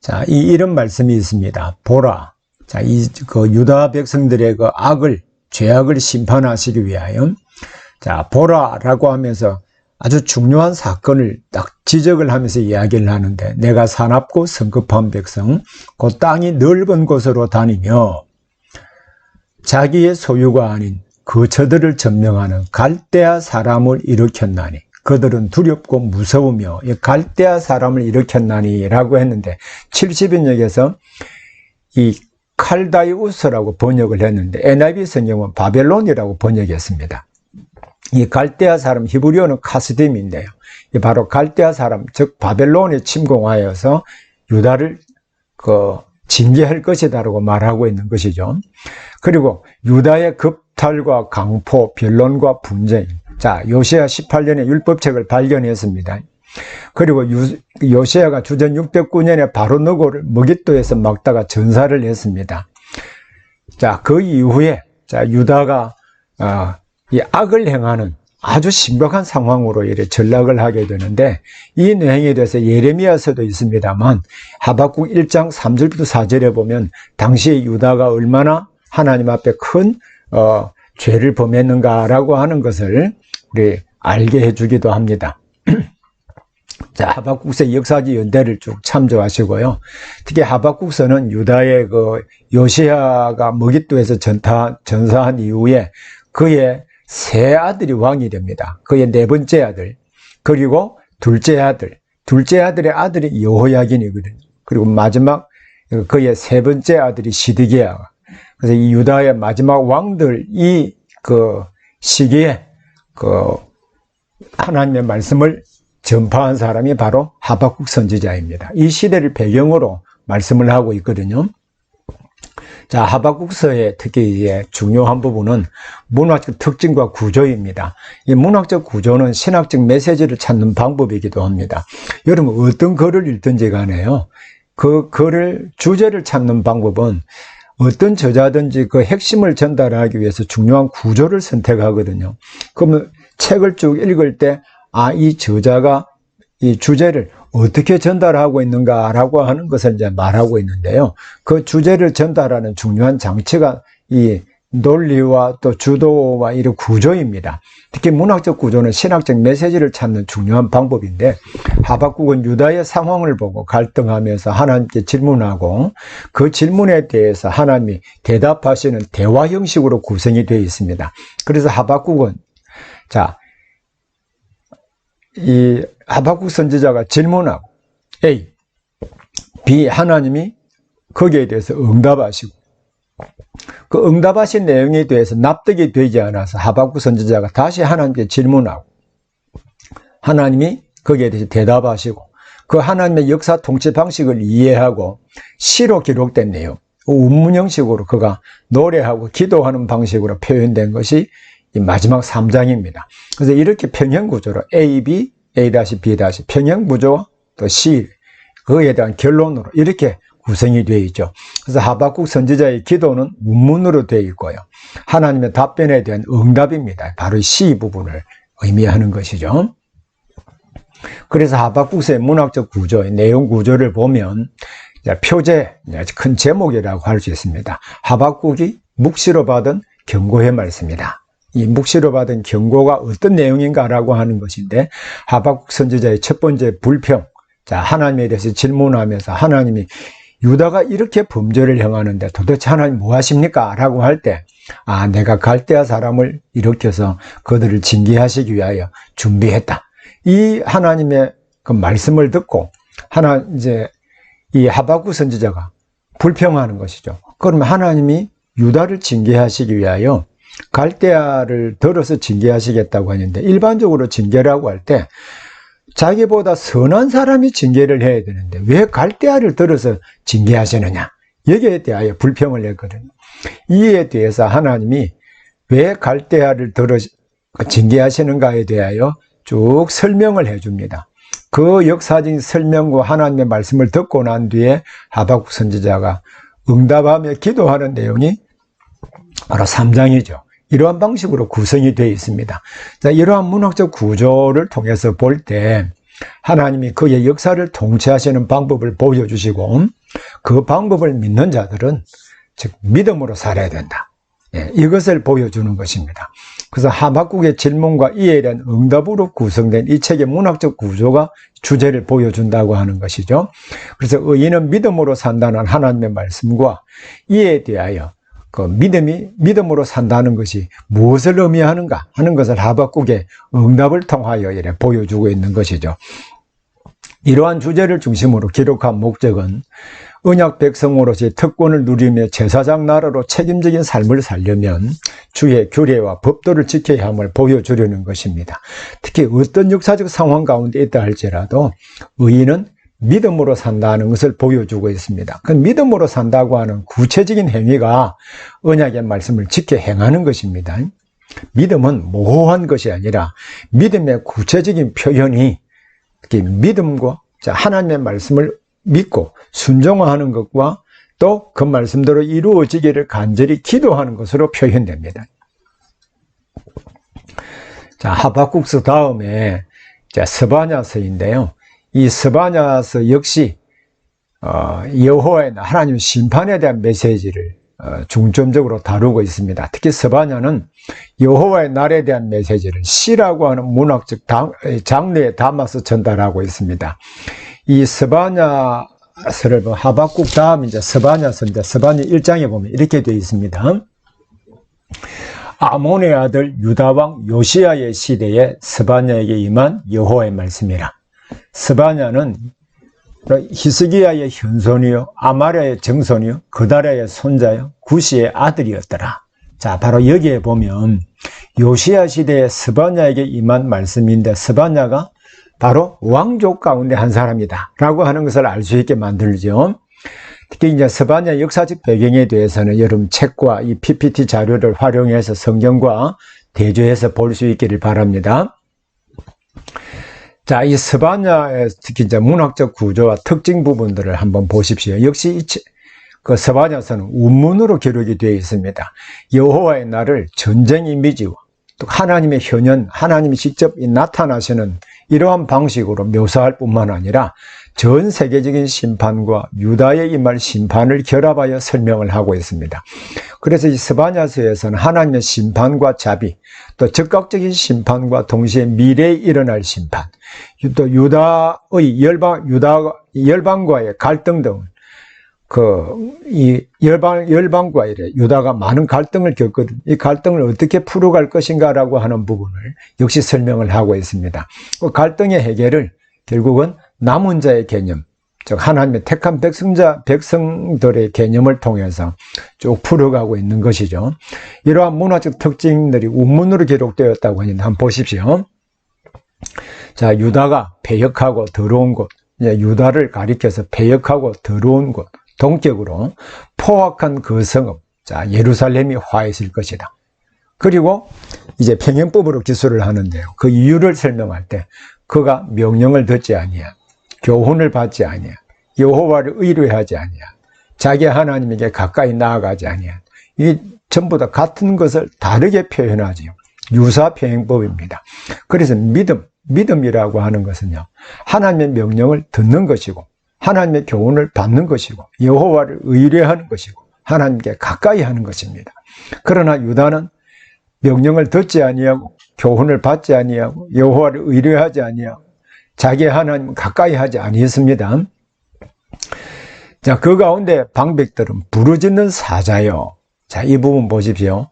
Speaker 1: 자, 이런 말씀이 있습니다. 보라. 자, 유다 백성들의 그 죄악을 심판하시기 위하여 자, 보라라고 하면서 아주 중요한 사건을 딱 지적을 하면서 이야기를 하는데, 내가 사납고 성급한 백성 곧 땅이 넓은 곳으로 다니며 자기의 소유가 아닌 거처들을 점령하는 갈대아 사람을 일으켰나니 그들은 두렵고 무서우며, 갈대아 사람을 일으켰나니 라고 했는데 70인역에서 이 칼다이우스라고 번역을 했는데 NIV 성경은 바벨론이라고 번역했습니다. 이 갈대아 사람 히브리어는 카스딤인데요. 바로 갈대아 사람, 즉 바벨론에 침공하여서 유다를 징계할 것이다라고 말하고 있는 것이죠. 그리고 유다의 급탈과 강포, 변론과 분쟁. 자, 요시야 18년에 율법책을 발견했습니다. 그리고 요시야가 주전 609년에 바로 너고를 머깃도에서 막다가 전사를 했습니다. 자, 그 이후에 유다가 이 악을 행하는 아주 심각한 상황으로 이렇게 전락을 하게 되는데, 이 내용에 대해서 예레미야서도 있습니다만 하박국 1장 3절부터 4절에 보면 당시에 유다가 얼마나 하나님 앞에 큰 죄를 범했는가라고 하는 것을 우리 알게 해주기도 합니다. 자, 하박국서의 역사적 연대를 쭉 참조하시고요. 특히 하박국서는 유다의 요시야가 머깃도에서 전사한 이후에 그의 세 아들이 왕이 됩니다. 그의 네 번째 아들, 그리고 둘째 아들의 아들이 여호야긴이거든요. 그리고 마지막 그의 세 번째 아들이 시드기야. 그래서 이 유다의 마지막 왕들 이 그 시기에 그 하나님의 말씀을 전파한 사람이 바로 하박국 선지자입니다. 이 시대를 배경으로 말씀을 하고 있거든요. 자, 하박국서의 특히 이제 중요한 부분은 문학적 특징과 구조입니다. 이 문학적 구조는 신학적 메시지를 찾는 방법이기도 합니다. 여러분 어떤 글을 읽든지 간에요. 그 글을 주제를 찾는 방법은 어떤 저자든지 그 핵심을 전달하기 위해서 중요한 구조를 선택하거든요. 그러면 책을 쭉 읽을 때 이 저자가 이 주제를 어떻게 전달하고 있는가라고 하는 것을 이제 말하고 있는데요. 그 주제를 전달하는 중요한 장치가 이 논리와 또 주도와 이런 구조입니다. 특히 문학적 구조는 신학적 메시지를 찾는 중요한 방법인데 하박국은 유다의 상황을 보고 갈등하면서 하나님께 질문하고 그 질문에 대해서 하나님이 대답하시는 대화 형식으로 구성이 되어 있습니다. 그래서 하박국은 이 하박국 선지자가 질문하고 A, B 하나님이 거기에 대해서 응답하시고 그 응답하신 내용에 대해서 납득이 되지 않아서 하박국 선지자가 다시 하나님께 질문하고 하나님이 거기에 대해서 대답하시고 그 하나님의 역사 통치 방식을 이해하고 시로 기록된 내용, 운문 형식으로 그가 노래하고 기도하는 방식으로 표현된 것이 이 마지막 3장입니다. 그래서 이렇게 평형 구조로 A, B, A-B- 평형 구조와 또 C, 그에 대한 결론으로 이렇게 구성이 되어 있죠. 그래서 하박국 선지자의 기도는 운문으로 되어 있고요. 하나님의 답변에 대한 응답입니다. 바로 C 부분을 의미하는 것이죠. 그래서 하박국서의 문학적 구조, 내용 구조를 보면 표제, 큰 제목이라고 할 수 있습니다. 하박국이 묵시로 받은 경고의 말씀이다. 이 묵시로 받은 경고가 어떤 내용인가라고 하는 것인데 하박국 선지자의 첫 번째 불평, 하나님에 대해서 질문하면서 하나님이 유다가 이렇게 범죄를 행하는데 도대체 하나님 뭐 하십니까? 라고 할 때 내가 갈대아 사람을 일으켜서 그들을 징계하시기 위하여 준비했다. 이 하나님의 그 말씀을 듣고 이 하박국 선지자가 불평하는 것이죠. 그러면 하나님이 유다를 징계하시기 위하여 갈대아를 들어서 징계하시겠다고 하는데 일반적으로 징계라고 할 때 자기보다 선한 사람이 징계를 해야 되는데 왜 갈대아를 들어서 징계하시느냐, 여기에 대하여 불평을 했거든요. 이에 대해서 하나님이 왜 갈대아를 들어 징계하시는가에 대하여 쭉 설명을 해줍니다. 그 역사적인 설명과 하나님의 말씀을 듣고 난 뒤에 하박국 선지자가 응답하며 기도하는 내용이 바로 3장이죠. 이러한 방식으로 구성이 되어 있습니다. 자, 이러한 문학적 구조를 통해서 볼 때 하나님이 그의 역사를 통치하시는 방법을 보여주시고 그 방법을 믿는 자들은 즉 믿음으로 살아야 된다. 이것을 보여주는 것입니다. 그래서 하박국의 질문과 이에 대한 응답으로 구성된 이 책의 문학적 구조가 주제를 보여준다고 하는 것이죠. 그래서 의인은 믿음으로 산다는 하나님의 말씀과 이에 대하여 그 믿음으로 산다는 것이 무엇을 의미하는가 하는 것을 하박국의 응답을 통하여 이렇게 보여주고 있는 것이죠. 이러한 주제를 중심으로 기록한 목적은 언약 백성으로서의 특권을 누리며 제사장 나라로 책임적인 삶을 살려면 주의 규례와 법도를 지켜야 함을 보여주려는 것입니다. 특히 어떤 역사적 상황 가운데 있다 할지라도 의인은 믿음으로 산다는 것을 보여주고 있습니다. 그 믿음으로 산다고 하는 구체적인 행위가 언약의 말씀을 지켜 행하는 것입니다. 믿음은 모호한 것이 아니라 믿음의 구체적인 표현이 믿음과 하나님의 말씀을 믿고 순종하는 것과 또 그 말씀대로 이루어지기를 간절히 기도하는 것으로 표현됩니다. 자, 하박국서 다음에 스바냐서인데요. 이 스바냐서 역시 여호와의 하나님 심판에 대한 메시지를 중점적으로 다루고 있습니다. 특히 스바냐는 여호와의 날에 대한 메시지를 시라고 하는 문학적 장르에 담아서 전달하고 있습니다. 이 스바냐서를 하박국 다음 이제 스바냐서인데 스바냐 1장에 보면 이렇게 되어 있습니다. 아몬의 아들 유다왕 요시야의 시대에 스바냐에게 임한 여호와의 말씀이라. 스바냐는 히스기야의 현손이요, 아마랴의 정손이요, 그다랴의 손자요, 구시의 아들이었더라. 자, 바로 여기에 보면 요시야 시대에 스바냐에게 임한 말씀인데, 스바냐가 바로 왕족 가운데 한 사람이다 라고 하는 것을 알 수 있게 만들죠. 특히 이제 스바냐 역사적 배경에 대해서는 여러분 책과 이 PPT 자료를 활용해서 성경과 대조해서 볼 수 있기를 바랍니다. 자, 이 스바냐의 특히 이제 문학적 구조와 특징 부분들을 한번 보십시오. 역시 그 스바냐서는 운문으로 기록이 되어 있습니다. 여호와의 날을 전쟁 이미지와 또 하나님의 현현, 하나님이 직접 나타나시는 이러한 방식으로 묘사할 뿐만 아니라 전 세계적인 심판과 유다에 임할 심판을 결합하여 설명을 하고 있습니다. 그래서 이 스바냐서에서는 하나님의 심판과 자비, 또 즉각적인 심판과 동시에 미래에 일어날 심판, 또 유다의 열방과의 갈등 등을 이 열방과 이래 유다가 많은 갈등을 겪거든. 이 갈등을 어떻게 풀어갈 것인가라고 하는 부분을 역시 설명을 하고 있습니다. 그 갈등의 해결을 결국은 남은 자의 개념, 즉 하나님의 택한 백성들의 개념을 통해서 쭉 풀어가고 있는 것이죠. 이러한 문화적 특징들이 운문으로 기록되었다고 하는데 한번 보십시오. 자, 유다가 패역하고 더러운 곳, 유다를 가리켜서 패역하고 더러운 곳, 동격으로 포악한 그 성읍, 자, 예루살렘이 화했을 것이다. 그리고 이제 평행법으로 기술을 하는데요. 그 이유를 설명할 때 그가 명령을 듣지 아니야, 교훈을 받지 아니야, 여호와를 의뢰하지 아니야, 자기 하나님에게 가까이 나아가지 아니야. 이 전부 다 같은 것을 다르게 표현하지요. 유사 평행법입니다. 그래서 믿음이라고 하는 것은요, 하나님의 명령을 듣는 것이고 하나님의 교훈을 받는 것이고 여호와를 의뢰하는 것이고 하나님께 가까이 하는 것입니다. 그러나 유다는 명령을 듣지 아니하고 교훈을 받지 아니하고 여호와를 의뢰하지 아니하고 자기 하나님 가까이 하지 아니했습니다. 자, 그 가운데 방백들은 부르짖는 사자요. 자, 이 부분 보십시오.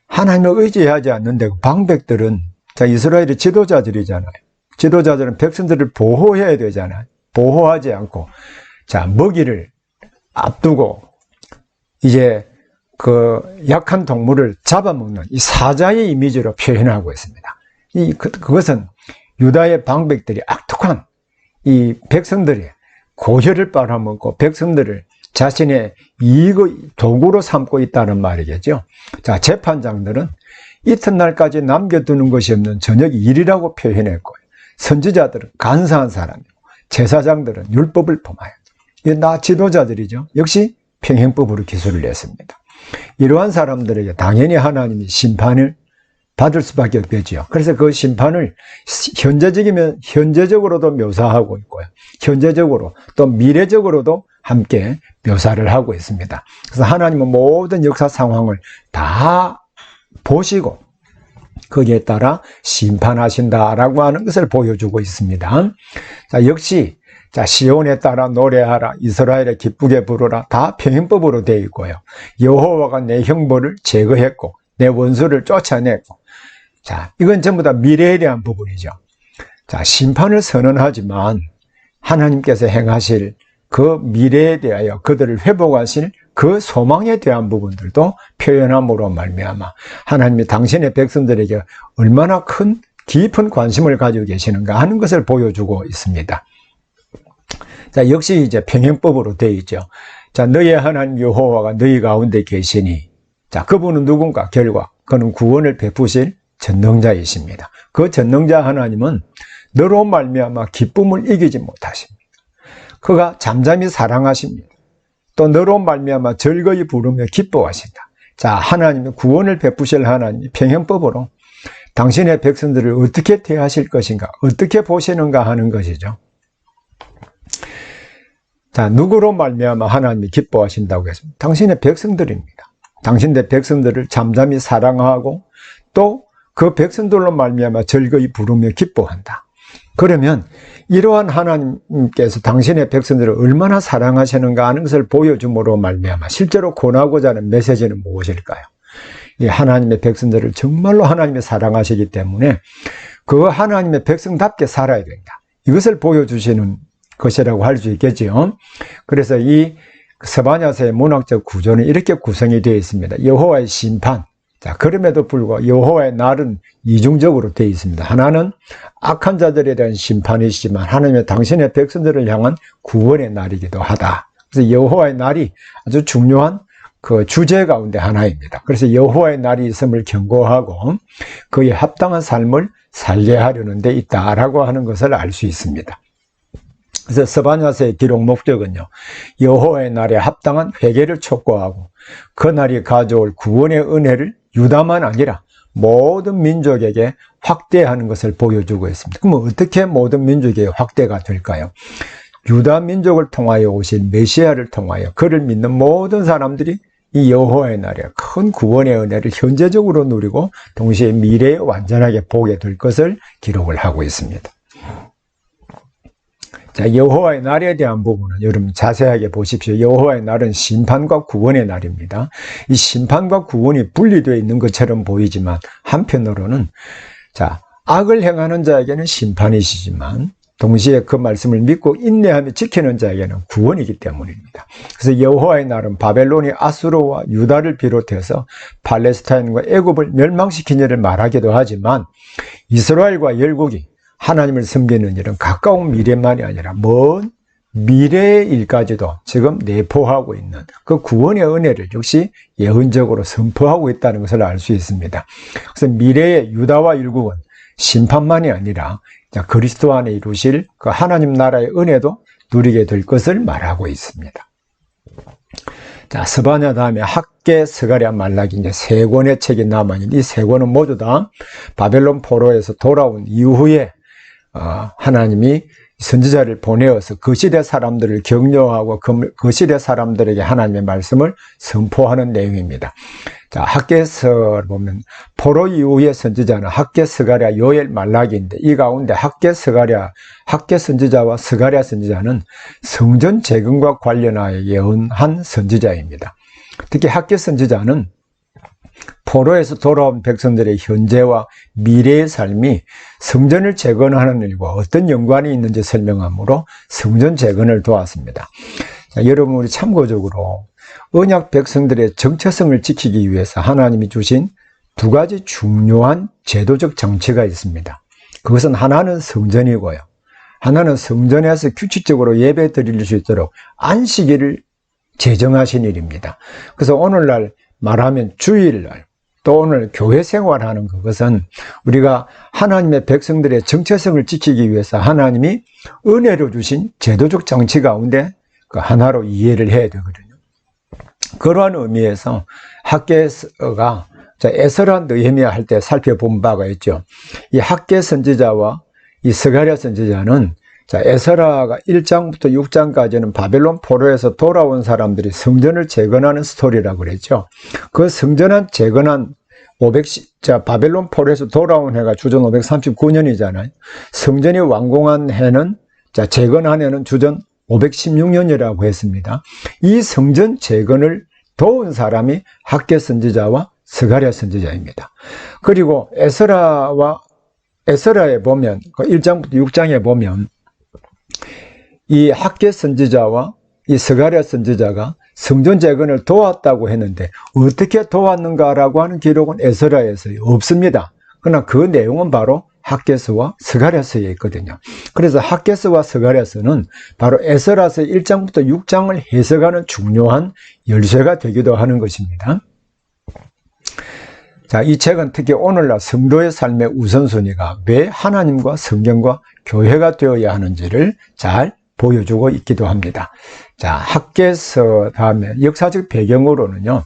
Speaker 1: 하나님을 의지하지 않는데 방백들은, 자, 이스라엘의 지도자들이잖아요. 지도자들은 백성들을 보호해야 되잖아요. 보호하지 않고, 자, 먹이를 앞두고 이제 그 약한 동물을 잡아먹는 이 사자의 이미지로 표현하고 있습니다. 그것은 유다의 방백들이 악독한 이 백성들이 고혈을 빨아먹고 백성들을 자신의 이익의 도구로 삼고 있다는 말이겠죠. 자, 재판장들은 이튿날까지 남겨두는 것이 없는 저녁 일이라고 표현했고요. 선지자들은 간사한 사람이고 제사장들은 율법을 범하여, 이게 다 지도자들이죠. 역시 평행법으로 기술을 냈습니다. 이러한 사람들에게 당연히 하나님이 심판을 받을 수밖에 없겠지요. 그래서 그 심판을 현재적으로도 묘사하고 있고요. 현재적으로 또 미래적으로도 함께 묘사를 하고 있습니다. 그래서 하나님은 모든 역사 상황을 다 보시고 거기에 따라 심판하신다라고 하는 것을 보여주고 있습니다. 자, 역시 자, 시온에 따라 노래하라, 이스라엘에 기쁘게 부르라, 다 평행법으로 되어 있고요. 여호와가 내 형벌을 제거했고 내 원수를 쫓아냈고, 자, 이건 전부 다 미래에 대한 부분이죠. 자, 심판을 선언하지만 하나님께서 행하실 그 미래에 대하여 그들을 회복하실 그 소망에 대한 부분들도 표현함으로 말미암아 하나님이 당신의 백성들에게 얼마나 큰 깊은 관심을 가지고 계시는가 하는 것을 보여주고 있습니다. 자, 역시 이제 평행법으로 되어 있죠. 자, 너희 하나님 여호와가 너희 가운데 계시니, 자, 그분은 누군가? 결과 그는 구원을 베푸실 전능자이십니다. 그 전능자 하나님은 너로 말미암아 기쁨을 이기지 못하십니다. 그가 잠잠히 사랑하십니다. 또 너로 말미암아 즐거이 부르며 기뻐하신다. 자, 하나님이 구원을 베푸실 하나님이 평행법으로 당신의 백성들을 어떻게 대하실 것인가, 어떻게 보시는가 하는 것이죠. 자, 누구로 말미암아 하나님이 기뻐하신다고 했습니다. 당신의 백성들입니다. 당신의 백성들을 잠잠히 사랑하고 또 그 백성들로 말미암아 즐거이 부르며 기뻐한다. 그러면 이러한 하나님께서 당신의 백성들을 얼마나 사랑하시는가 하는 것을 보여줌으로 말미암아 실제로 권하고자 하는 메시지는 무엇일까요? 이 하나님의 백성들을 정말로 하나님이 사랑하시기 때문에 그 하나님의 백성답게 살아야 된다. 이것을 보여주시는 것이라고 할 수 있겠지요. 그래서 이 스바냐서의 문학적 구조는 이렇게 구성이 되어 있습니다. 여호와의 심판. 자, 그럼에도 불구하고 여호와의 날은 이중적으로 되어 있습니다. 하나는 악한 자들에 대한 심판이시지만 하나님의 당신의 백성들을 향한 구원의 날이기도 하다. 그래서 여호와의 날이 아주 중요한 그 주제 가운데 하나입니다. 그래서 여호와의 날이 있음을 경고하고 그에 합당한 삶을 살게 하려는 데 있다라고 하는 것을 알 수 있습니다. 그래서 스바냐서의 기록 목적은요, 여호와의 날에 합당한 회개를 촉구하고 그 날이 가져올 구원의 은혜를 유다만 아니라 모든 민족에게 확대하는 것을 보여주고 있습니다. 그러면 어떻게 모든 민족에게 확대가 될까요? 유다 민족을 통하여 오신 메시아를 통하여 그를 믿는 모든 사람들이 이 여호와의 날에 큰 구원의 은혜를 현재적으로 누리고 동시에 미래에 완전하게 보게 될 것을 기록을 하고 있습니다. 자, 여호와의 날에 대한 부분은 여러분 자세하게 보십시오. 여호와의 날은 심판과 구원의 날입니다. 이 심판과 구원이 분리되어 있는 것처럼 보이지만 한편으로는 자, 악을 행하는 자에게는 심판이시지만 동시에 그 말씀을 믿고 인내하며 지키는 자에게는 구원이기 때문입니다. 그래서 여호와의 날은 바벨론이 아수르와 유다를 비롯해서 팔레스타인과 애굽을 멸망시킨 일을 말하기도 하지만 이스라엘과 열국이 하나님을 섬기는 일은 가까운 미래만이 아니라 먼 미래의 일까지도 지금 내포하고 있는 그 구원의 은혜를 역시 예언적으로 선포하고 있다는 것을 알 수 있습니다. 그래서 미래의 유다와 열국은 심판만이 아니라 그리스도 안에 이루실 그 하나님 나라의 은혜도 누리게 될 것을 말하고 있습니다. 자, 스바냐 다음에 학개, 스가랴, 말라기 이제 세 권의 책이 남아있는 이 세 권은 모두 다 바벨론 포로에서 돌아온 이후에 하나님이 선지자를 보내어서 그 시대 사람들을 격려하고 그 시대 사람들에게 하나님의 말씀을 선포하는 내용입니다. 자, 학개서를 보면 포로 이후의 선지자는 학개, 스가랴, 요엘, 말라기인데 이 가운데 학개, 스가랴, 학개 선지자와 스가랴 선지자는 성전 재건과 관련하여 예언한 선지자입니다. 특히 학개 선지자는 포로에서 돌아온 백성들의 현재와 미래의 삶이 성전을 재건하는 일과 어떤 연관이 있는지 설명하므로 성전 재건을 도왔습니다. 자, 여러분 우리 참고적으로 언약 백성들의 정체성을 지키기 위해서 하나님이 주신 두 가지 중요한 제도적 장치가 있습니다. 그것은 하나는 성전이고요. 하나는 성전에서 규칙적으로 예배 드릴 수 있도록 안식일을 제정하신 일입니다. 그래서 오늘날 말하면 주일날 또 오늘 교회 생활하는 그것은 우리가 하나님의 백성들의 정체성을 지키기 위해서 하나님이 은혜로 주신 제도적 장치 가운데 그 하나로 이해를 해야 되거든요. 그러한 의미에서 학개서가 에스라 느헤미야 할 때 살펴본 바가 있죠. 이 학개 선지자와 이 스가랴 선지자는 에스라가 1장부터 6장까지는 바벨론 포로에서 돌아온 사람들이 성전을 재건하는 스토리라고 그랬죠. 그 성전을 재건한 바벨론 포로에서 돌아온 해가 주전 539년이잖아요. 성전이 완공한 해는 재건한 해는 주전 516년이라고 했습니다. 이 성전 재건을 도운 사람이 학개 선지자와 스가랴 선지자입니다. 그리고 에스라에 보면 1장부터 6장에 보면 이 학개 선지자와 이 스가랴 선지자가 성전 재건을 도왔다고 했는데 어떻게 도왔는가라고 하는 기록은 에스라에서 없습니다. 그러나 그 내용은 바로 학개서와 스가랴서에 있거든요. 그래서 학개서와 스가랴서는 바로 에스라서 1장부터 6장을 해석하는 중요한 열쇠가 되기도 하는 것입니다. 자, 이 책은 특히 오늘날 성도의 삶의 우선순위가 왜 하나님과 성경과 교회가 되어야 하는지를 잘 보여주고 있기도 합니다. 자, 학개서 다음에 역사적 배경으로는요.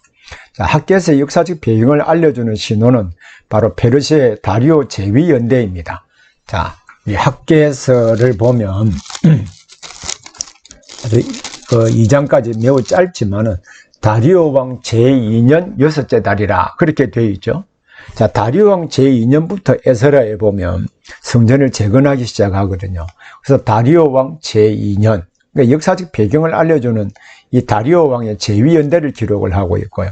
Speaker 1: 자, 학개서의 역사적 배경을 알려주는 신호는 바로 페르시아의 다리오 제위연대입니다. 자, 이 학개서를 보면 아주 2장까지 매우 짧지만은 다리오 왕 제2년 6째 달이라 그렇게 되어 있죠. 자, 다리오 왕 제2년부터 에스라에 보면 성전을 재건하기 시작하거든요. 그래서 다리오 왕 제2년, 그러니까 역사적 배경을 알려주는 이 다리오 왕의 제위연대를 기록을 하고 있고요.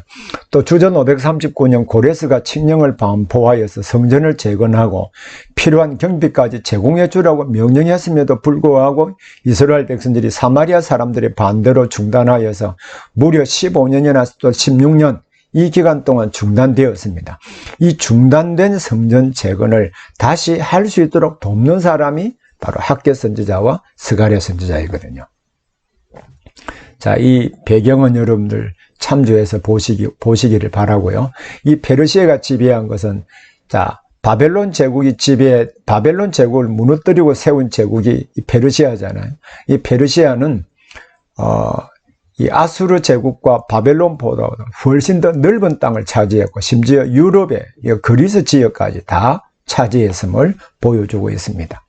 Speaker 1: 또 주전 539년 고레스가 칙령을 반포하여서 성전을 재건하고 필요한 경비까지 제공해 주라고 명령했음에도 불구하고 이스라엘 백성들이 사마리아 사람들의 반대로 중단하여서 무려 15년이나 또 16년 이 기간 동안 중단되었습니다. 이 중단된 성전 재건을 다시 할 수 있도록 돕는 사람이 바로 학개 선지자와 스가랴 선지자이거든요. 자, 이 배경은 여러분들 참조해서 보시기를 바라고요. 이 페르시아가 지배한 것은, 자, 바벨론 제국을 무너뜨리고 세운 제국이 이 페르시아잖아요. 이 페르시아는 이 아수르 제국과 바벨론보다 훨씬 더 넓은 땅을 차지했고, 심지어 유럽의 그리스 지역까지 다 차지했음을 보여주고 있습니다.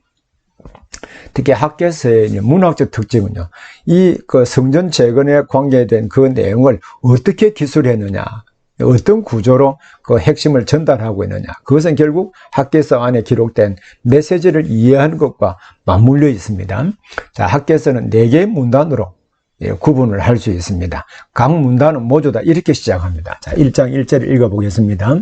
Speaker 1: 특히 학개서의 문학적 특징은요, 이 성전 재건에 관계된 그 내용을 어떻게 기술했느냐, 어떤 구조로 그 핵심을 전달하고 있느냐, 그것은 결국 학개서 안에 기록된 메시지를 이해하는 것과 맞물려 있습니다. 자, 학개서는 4개의 문단으로 구분을 할 수 있습니다. 각 문단은 모두 다 이렇게 시작합니다. 자, 1장 1절을 읽어보겠습니다.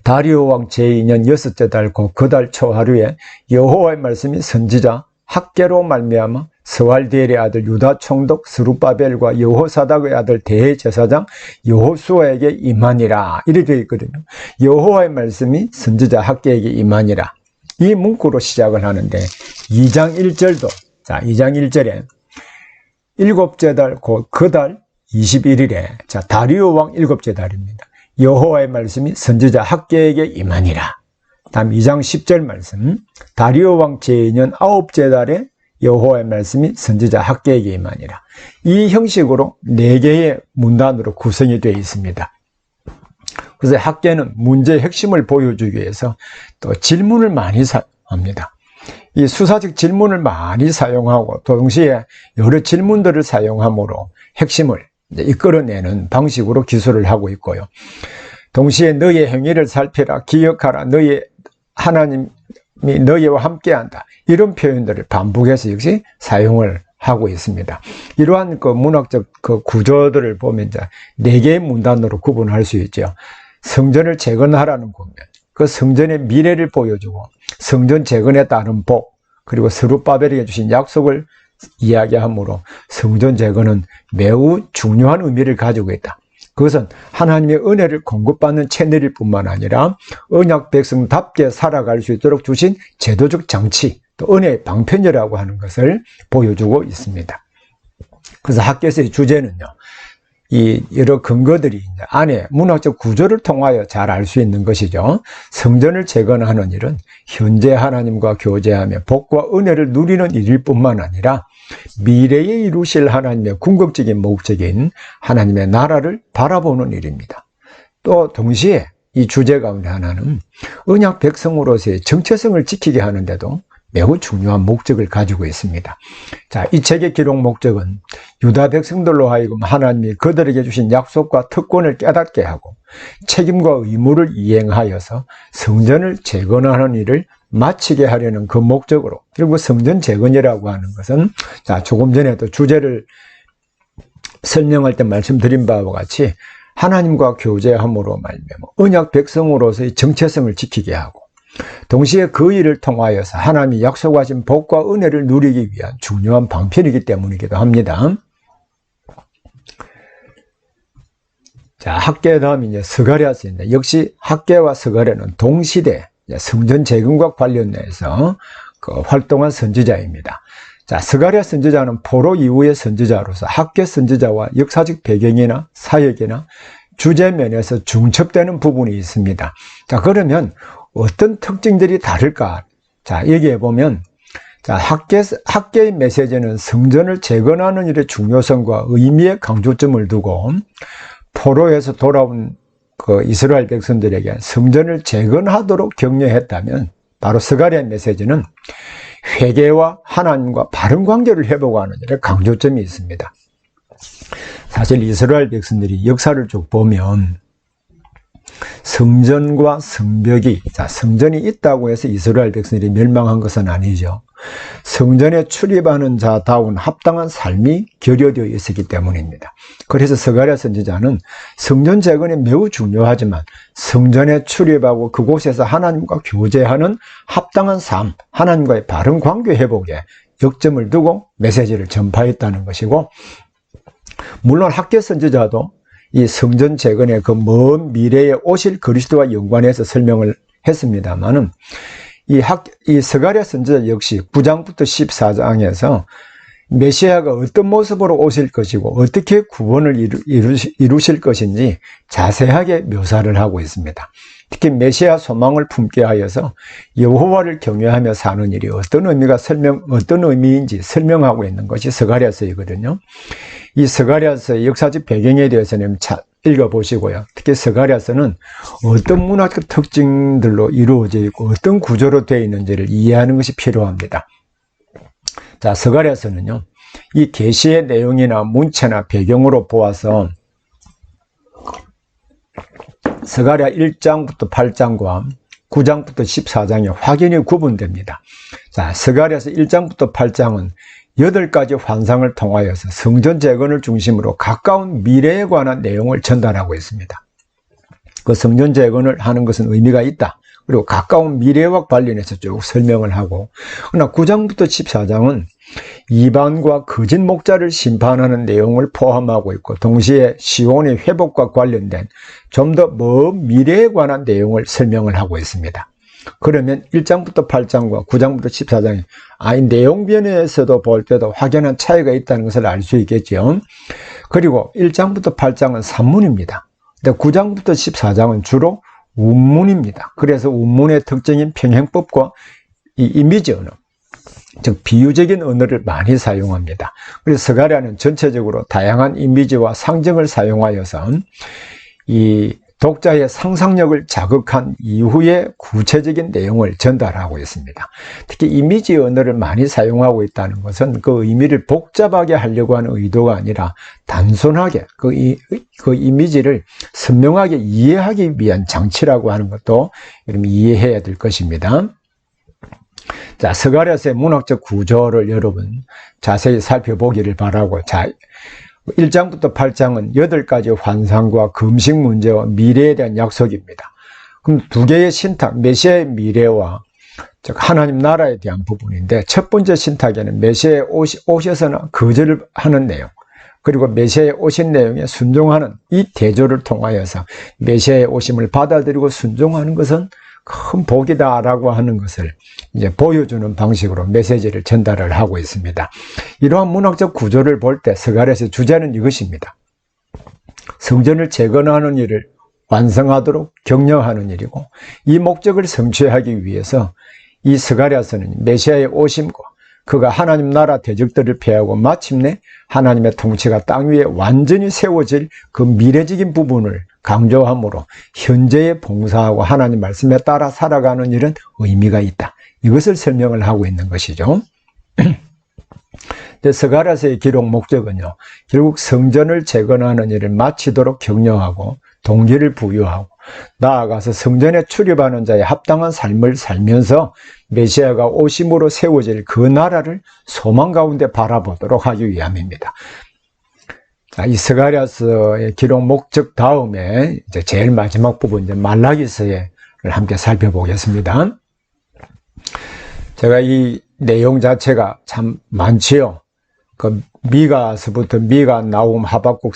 Speaker 1: 다리오 왕 제2년 6째 달 곧 그 달 초하루에 여호와의 말씀이 선지자 학개로 말미암아 스왈디엘의 아들 유다 총독 스룹바벨과 여호사닥의 아들 대제사장 여호수아에게 임하니라. 이렇게 되어 있거든요. 여호와의 말씀이 선지자 학개에게 임하니라. 이 문구로 시작을 하는데 2장 1절도, 자, 2장 1절에 7째 달 곧 그 달 21일에, 자, 다리오 왕 7째 달입니다. 여호와의 말씀이 선지자 학개에게 임하니라. 다음 2장 10절 말씀, 다리오 왕 제2년 9째 달에 여호와의 말씀이 선지자 학개에게 임하니라. 이 형식으로 4개의 문단으로 구성이 되어 있습니다. 그래서 학개는 문제의 핵심을 보여주기 위해서 또 질문을 많이 사용합니다. 이 수사적 질문을 많이 사용하고 동시에 여러 질문들을 사용함으로 핵심을 이끌어내는 방식으로 기술을 하고 있고요. 동시에 너의 행위를 살피라, 기억하라, 너의 하나님이 너희와 함께한다, 이런 표현들을 반복해서 역시 사용을 하고 있습니다. 이러한 그 문학적 그 구조들을 보면 이제 4개의 문단으로 구분할 수 있죠. 성전을 재건하라는 국면, 그 성전의 미래를 보여주고 성전 재건에 따른 복, 그리고 스룹바벨에게 주신 약속을 이야기하므로 성전 재건은 매우 중요한 의미를 가지고 있다. 그것은 하나님의 은혜를 공급받는 채널일 뿐만 아니라 언약 백성답게 살아갈 수 있도록 주신 제도적 장치, 또 은혜의 방편이라고 하는 것을 보여주고 있습니다. 그래서 학개서의 주제는요, 이 여러 근거들이 안에 문학적 구조를 통하여 잘 알 수 있는 것이죠. 성전을 재건하는 일은 현재 하나님과 교제하며 복과 은혜를 누리는 일일 뿐만 아니라 미래에 이루실 하나님의 궁극적인 목적인 하나님의 나라를 바라보는 일입니다. 또 동시에 이 주제 가운데 하나는 언약 백성으로서의 정체성을 지키게 하는데도 매우 중요한 목적을 가지고 있습니다. 자, 이 책의 기록 목적은 유다 백성들로 하여금 하나님이 그들에게 주신 약속과 특권을 깨닫게 하고 책임과 의무를 이행하여서 성전을 재건하는 일을 마치게 하려는 그 목적으로, 그리고 성전 재건이라고 하는 것은, 자, 조금 전에도 주제를 설명할 때 말씀드린 바와 같이 하나님과 교제함으로 말미암아 언약 백성으로서의 정체성을 지키게 하고 동시에 그 일을 통하여서 하나님이 약속하신 복과 은혜를 누리기 위한 중요한 방편이기 때문이기도 합니다. 자, 학개 다음이 이제 스가랴서인데, 역시 학개와 스가랴는 동시대 성전 재건과 관련해서 활동한 선지자입니다. 자, 스가랴 선지자는 포로 이후의 선지자로서 학개 선지자와 역사적 배경이나 사역이나 주제 면에서 중첩되는 부분이 있습니다. 자, 그러면 어떤 특징들이 다를까? 자, 여기에 보면, 자, 학개의 메시지는 성전을 재건하는 일의 중요성과 의미에 강조점을 두고 포로에서 돌아온 그 이스라엘 백성들에게 성전을 재건하도록 격려했다면, 바로 스가랴의 메시지는 회개와 하나님과 바른 관계를 회복하는 일에 강조점이 있습니다. 사실 이스라엘 백성들이 역사를 쭉 보면 성전과 성벽이, 자, 성전이 있다고 해서 이스라엘 백성들이 멸망한 것은 아니죠. 성전에 출입하는 자다운 합당한 삶이 결여되어 있었기 때문입니다. 그래서 스가랴 선지자는 성전 재건이 매우 중요하지만 성전에 출입하고 그곳에서 하나님과 교제하는 합당한 삶, 하나님과의 바른 관계 회복에 역점을 두고 메시지를 전파했다는 것이고, 물론 학개 선지자도 이 성전 재건의 그 먼 미래에 오실 그리스도와 연관해서 설명을 했습니다만은 이 스가랴 선지자 역시 9장부터 14장에서 메시아가 어떤 모습으로 오실 것이고 어떻게 구원을 이루실 것인지 자세하게 묘사를 하고 있습니다. 특히 메시아 소망을 품게 하여서 여호와를 경외하며 사는 일이 어떤 의미인지 설명하고 있는 것이 스가랴서이거든요. 이 스가랴서의 역사적 배경에 대해서는 읽어보시고요. 특히 스가랴서는 어떤 문학적 특징들로 이루어져 있고 어떤 구조로 되어 있는지를 이해하는 것이 필요합니다. 자, 스가랴서는요, 이 계시의 내용이나 문체나 배경으로 보아서 스가랴 1장부터 8장과 9장부터 14장이 확연히 구분됩니다. 자, 스가랴서 1장부터 8장은 8가지 환상을 통하여서 성전 재건을 중심으로 가까운 미래에 관한 내용을 전달하고 있습니다. 그 성전 재건을 하는 것은 의미가 있다. 그리고 가까운 미래와 관련해서 쭉 설명을 하고, 그러나 9장부터 14장은 이방과 거짓 목자를 심판하는 내용을 포함하고 있고, 동시에 시온의 회복과 관련된 좀 더 먼 미래에 관한 내용을 설명을 하고 있습니다. 그러면 1장부터 8장과 9장부터 14장이 내용 면에서도 볼 때도 확연한 차이가 있다는 것을 알 수 있겠죠. 그리고 1장부터 8장은 산문입니다. 근데 9장부터 14장은 주로 운문입니다. 그래서 운문의 특징인 평행법과 이 이미지 언어, 즉 비유적인 언어를 많이 사용합니다. 그래서 스가랴는 전체적으로 다양한 이미지와 상징을 사용하여서 이 독자의 상상력을 자극한 이후에 구체적인 내용을 전달하고 있습니다. 특히 이미지 언어를 많이 사용하고 있다는 것은 그 의미를 복잡하게 하려고 하는 의도가 아니라 단순하게 그 이미지를 선명하게 이해하기 위한 장치라고 하는 것도 여러분 이해해야 될 것입니다. 자, 스가랴서의 문학적 구조를 여러분 자세히 살펴보기를 바라고, 자, 1장부터 8장은 8가지 환상과 금식 문제와 미래에 대한 약속입니다. 그럼 두 개의 신탁, 메시아의 미래와 즉 하나님 나라에 대한 부분인데, 첫 번째 신탁에는 메시아에 오셔서는 거절을 하는 내용, 그리고 메시아에 오신 내용에 순종하는 이 대조를 통하여서 메시아의 오심을 받아들이고 순종하는 것은 큰 복이다라고 하는 것을 이제 보여주는 방식으로 메시지를 전달을 하고 있습니다. 이러한 문학적 구조를 볼 때 스가랴서의 주제는 이것입니다. 성전을 재건하는 일을 완성하도록 격려하는 일이고, 이 목적을 성취하기 위해서 이 스가랴서는 메시아의 오심과 그가 하나님 나라 대적들을 패하고 마침내 하나님의 통치가 땅 위에 완전히 세워질 그 미래적인 부분을 강조함으로 현재에 봉사하고 하나님 말씀에 따라 살아가는 일은 의미가 있다. 이것을 설명을 하고 있는 것이죠. 스가랴서의 기록 목적은요, 결국 성전을 재건하는 일을 마치도록 격려하고 동기를 부여하고, 나아가서 성전에 출입하는 자의 합당한 삶을 살면서 메시아가 오심으로 세워질 그 나라를 소망 가운데 바라보도록 하기 위함입니다. 자, 이 스가랴서의 기록 목적 다음에 이제 제일 마지막 부분, 이제 말라기서를 함께 살펴보겠습니다. 제가 이 내용 자체가 참 많지요. 그 미가서부터 미가, 나훔, 하박국,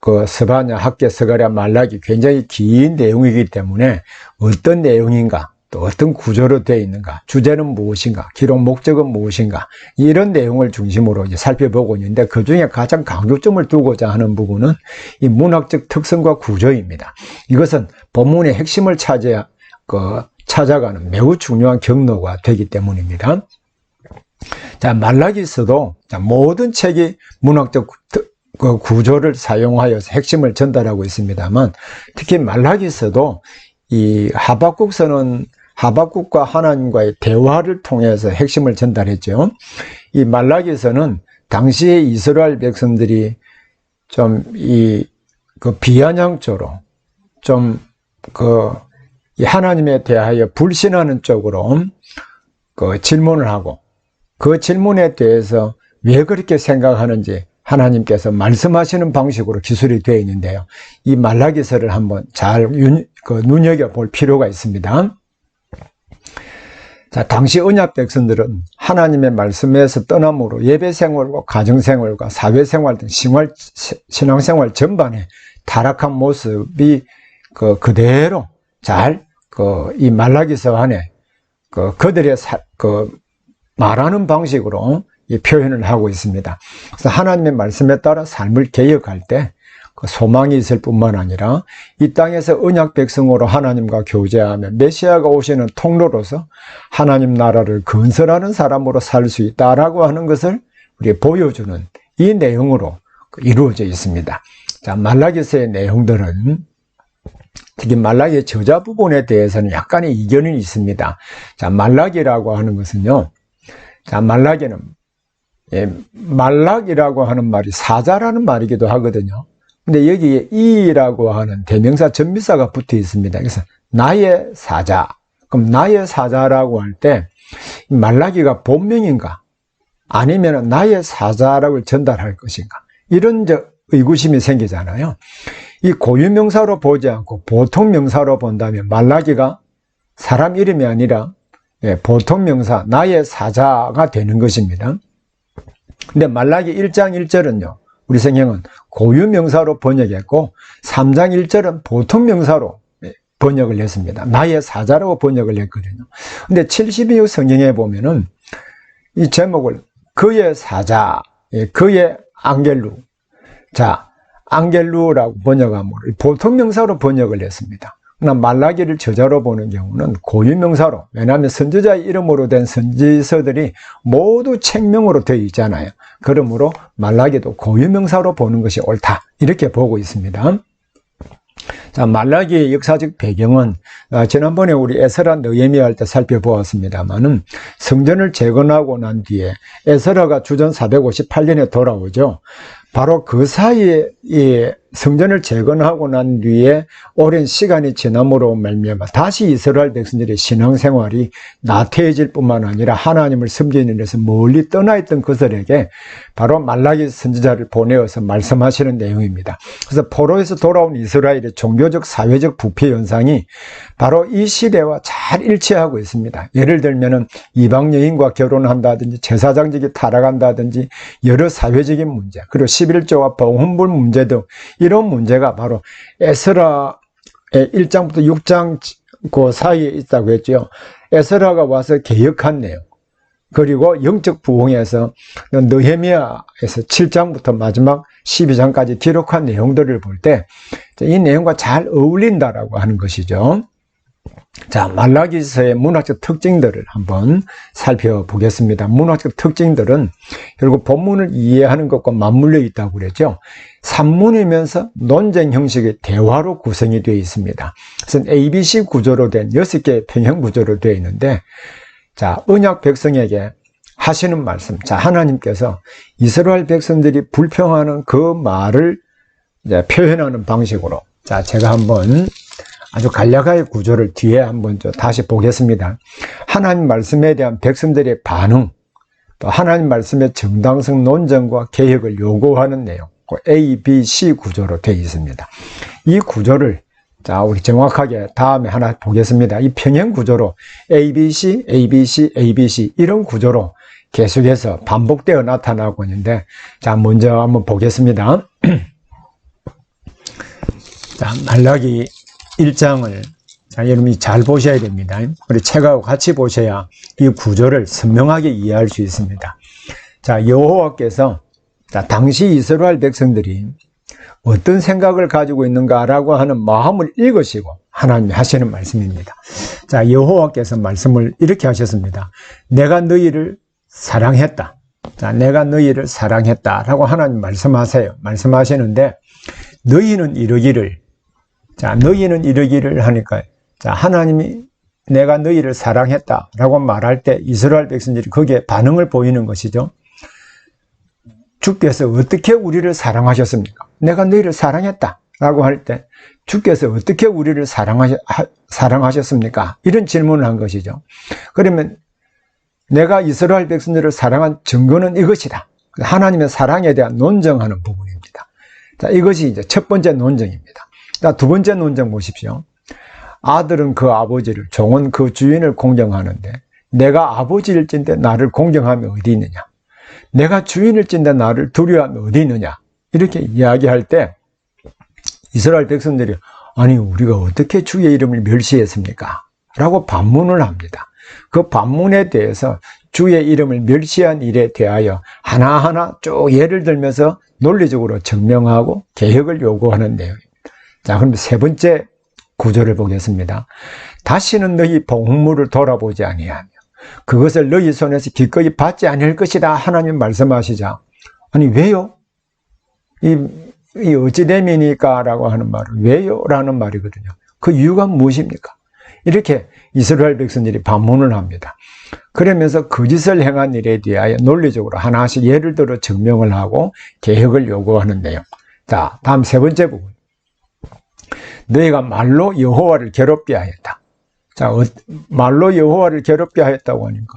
Speaker 1: 그 스바냐, 학개, 스가랴, 말라기 굉장히 긴 내용이기 때문에 어떤 내용인가, 또 어떤 구조로 되어 있는가, 주제는 무엇인가, 기록 목적은 무엇인가, 이런 내용을 중심으로 이제 살펴보고 있는데, 그 중에 가장 강조점을 두고자 하는 부분은 이 문학적 특성과 구조입니다. 이것은 본문의 핵심을 찾아가는 매우 중요한 경로가 되기 때문입니다. 자, 말라기서도 모든 책이 문학적 그 구조를 사용하여서 핵심을 전달하고 있습니다만, 특히 말라기서도 이 하박국서는 하박국과 하나님과의 대화를 통해서 핵심을 전달했죠. 이 말라기서는 당시의 이스라엘 백성들이 좀 그 비아냥조로 좀 이 하나님에 대하여 불신하는 쪽으로 질문을 하고, 그 질문에 대해서 왜 그렇게 생각하는지 하나님께서 말씀하시는 방식으로 기술이 되어 있는데요. 이 말라기서를 한번 잘 눈여겨볼 필요가 있습니다. 자, 당시 언약 백성들은 하나님의 말씀에서 떠남으로 예배 생활과 가정 생활과 사회 생활 등 신앙 생활 전반에 타락한 모습이 그대로 잘 이 말라기서 안에 그들의 말하는 방식으로 이 표현을 하고 있습니다. 그래서 하나님의 말씀에 따라 삶을 개혁할 때 소망이 있을 뿐만 아니라 이 땅에서 언약 백성으로 하나님과 교제하며 메시아가 오시는 통로로서 하나님 나라를 건설하는 사람으로 살 수 있다라고 하는 것을 우리에게 보여주는 이 내용으로 이루어져 있습니다. 자, 말라기서의 내용들은 특히 말라기의 저자 부분에 대해서는 약간의 이견이 있습니다. 자, 말라기라고 하는 것은요. 자, 말라기는 말락이라고 하는 말이 사자라는 말이기도 하거든요. 근데 여기에 이라고 하는 대명사 전미사가 붙어 있습니다. 그래서 나의 사자. 그럼 나의 사자라고 할 때 말라기가 본명인가? 아니면 나의 사자라고 전달할 것인가? 이런 의구심이 생기잖아요. 이 고유명사로 보지 않고 보통명사로 본다면 말라기가 사람 이름이 아니라 보통명사 나의 사자가 되는 것입니다. 근데 말라기 1장 1절은요. 우리 성경은 고유명사로 번역했고 3장 1절은 보통명사로 번역을 했습니다. 나의 사자라고 번역을 했거든요. 근데 72육 성경에 보면은 이 제목을 그의 사자, 그의 앙겔루. 자, 앙겔루라고 번역하면 보통명사로 번역을 했습니다. 그러나 말라기를 저자로 보는 경우는 고유명사로, 왜냐하면 선지자의 이름으로 된 선지서들이 모두 책명으로 되어 있잖아요. 그러므로 말라기도 고유명사로 보는 것이 옳다, 이렇게 보고 있습니다. 자, 말라기의 역사적 배경은 지난번에 우리 에스라 느헤미야 할 때 살펴보았습니다만은 성전을 재건하고 난 뒤에 에스라가 주전 458년에 돌아오죠. 바로 그 사이에 성전을 재건하고 난 뒤에 오랜 시간이 지남으로 말미암아 다시 이스라엘 백성들의 신앙생활이 나태해질 뿐만 아니라 하나님을 섬기는 일에서 멀리 떠나 있던 그들에게 바로 말라기 선지자를 보내어서 말씀하시는 내용입니다. 그래서 포로에서 돌아온 이스라엘의 종교적 사회적 부패 현상이 바로 이 시대와 잘 일치하고 있습니다. 예를 들면은 이방 여인과 결혼한다든지 제사장직이 타락한다든지 여러 사회적인 문제, 그리고 11조와 봉헌불 문제 등 이런 문제가 바로 에스라의 1장부터 6장 그 사이에 있다고 했죠. 에스라가 와서 개혁한 내용, 그리고 영적 부흥에서 느헤미야에서 7장부터 마지막 12장까지 기록한 내용들을 볼 때 이 내용과 잘 어울린다라고 하는 것이죠. 자, 말라기서의 문학적 특징들을 한번 살펴보겠습니다. 문학적 특징들은 결국 본문을 이해하는 것과 맞물려 있다고 그랬죠. 산문이면서 논쟁 형식의 대화로 구성이 되어 있습니다. 그래서 ABC 구조로 된 6개의 평형 구조로 되어 있는데, 자, 언약 백성에게 하시는 말씀. 자, 하나님께서 이스라엘 백성들이 불평하는 그 말을 이제 표현하는 방식으로. 자, 제가 한번 아주 간략하게 구조를 뒤에 한번 다시 보겠습니다. 하나님 말씀에 대한 백성들의 반응, 또 하나님 말씀의 정당성 논쟁과 개혁을 요구하는 내용, A, B, C 구조로 되어 있습니다. 이 구조를 자, 우리 정확하게 다음에 하나 보겠습니다. 이 평행 구조로 ABC, ABC, ABC 이런 구조로 계속해서 반복되어 나타나고 있는데, 자, 먼저 한번 보겠습니다. 자, 말라기 1장을 자, 여러분이 잘 보셔야 됩니다. 우리 책하고 같이 보셔야 이 구조를 선명하게 이해할 수 있습니다. 자, 여호와께서 자, 당시 이스라엘 백성들이 어떤 생각을 가지고 있는가라고 하는 마음을 읽으시고 하나님이 하시는 말씀입니다. 자, 여호와께서 말씀을 이렇게 하셨습니다. 내가 너희를 사랑했다. 자, 내가 너희를 사랑했다라고 하나님 말씀하시는데, 너희는 이러기를, 자, 너희는 이러기를 하니까, 자, 하나님이 내가 너희를 사랑했다라고 말할 때 이스라엘 백성들이 거기에 반응을 보이는 것이죠. 주께서 어떻게 우리를 사랑하셨습니까? 내가 너희를 사랑했다라고 할 때 주께서 어떻게 우리를 사랑하셨습니까? 이런 질문을 한 것이죠. 그러면 내가 이스라엘 백성들을 사랑한 증거는 이것이다. 하나님의 사랑에 대한 논증하는 부분입니다. 자, 이것이 이제 첫 번째 논증입니다. 자, 두 번째 논증 보십시오. 아들은 그 아버지를, 종은 그 주인을 공경하는데 내가 아버지일진데 나를 공경하면 어디 있느냐? 내가 주인일진데 나를 두려워하면 어디 있느냐? 이렇게 이야기할 때 이스라엘 백성들이 아니 우리가 어떻게 주의 이름을 멸시했습니까? 라고 반문을 합니다. 그 반문에 대해서 주의 이름을 멸시한 일에 대하여 하나하나 쭉 예를 들면서 논리적으로 증명하고 개혁을 요구하는 내용입니다. 자, 그럼 세 번째 구절을 보겠습니다. 다시는 너희 복물을 돌아보지 아니하며 그것을 너희 손에서 기꺼이 받지 않을 것이다. 하나님 말씀하시자. 아니 왜요? 이 어찌됨이니까 라고 하는 말은 왜요? 라는 말이거든요. 그 이유가 무엇입니까? 이렇게 이스라엘 백성들이 반문을 합니다. 그러면서 거짓을 행한 일에 대하여 논리적으로 하나씩 예를 들어 증명을 하고 개혁을 요구하는 내용. 자, 다음 세 번째 부분. 너희가 말로 여호와를 괴롭게 하였다. 자, 말로 여호와를 괴롭게 하였다고 하니까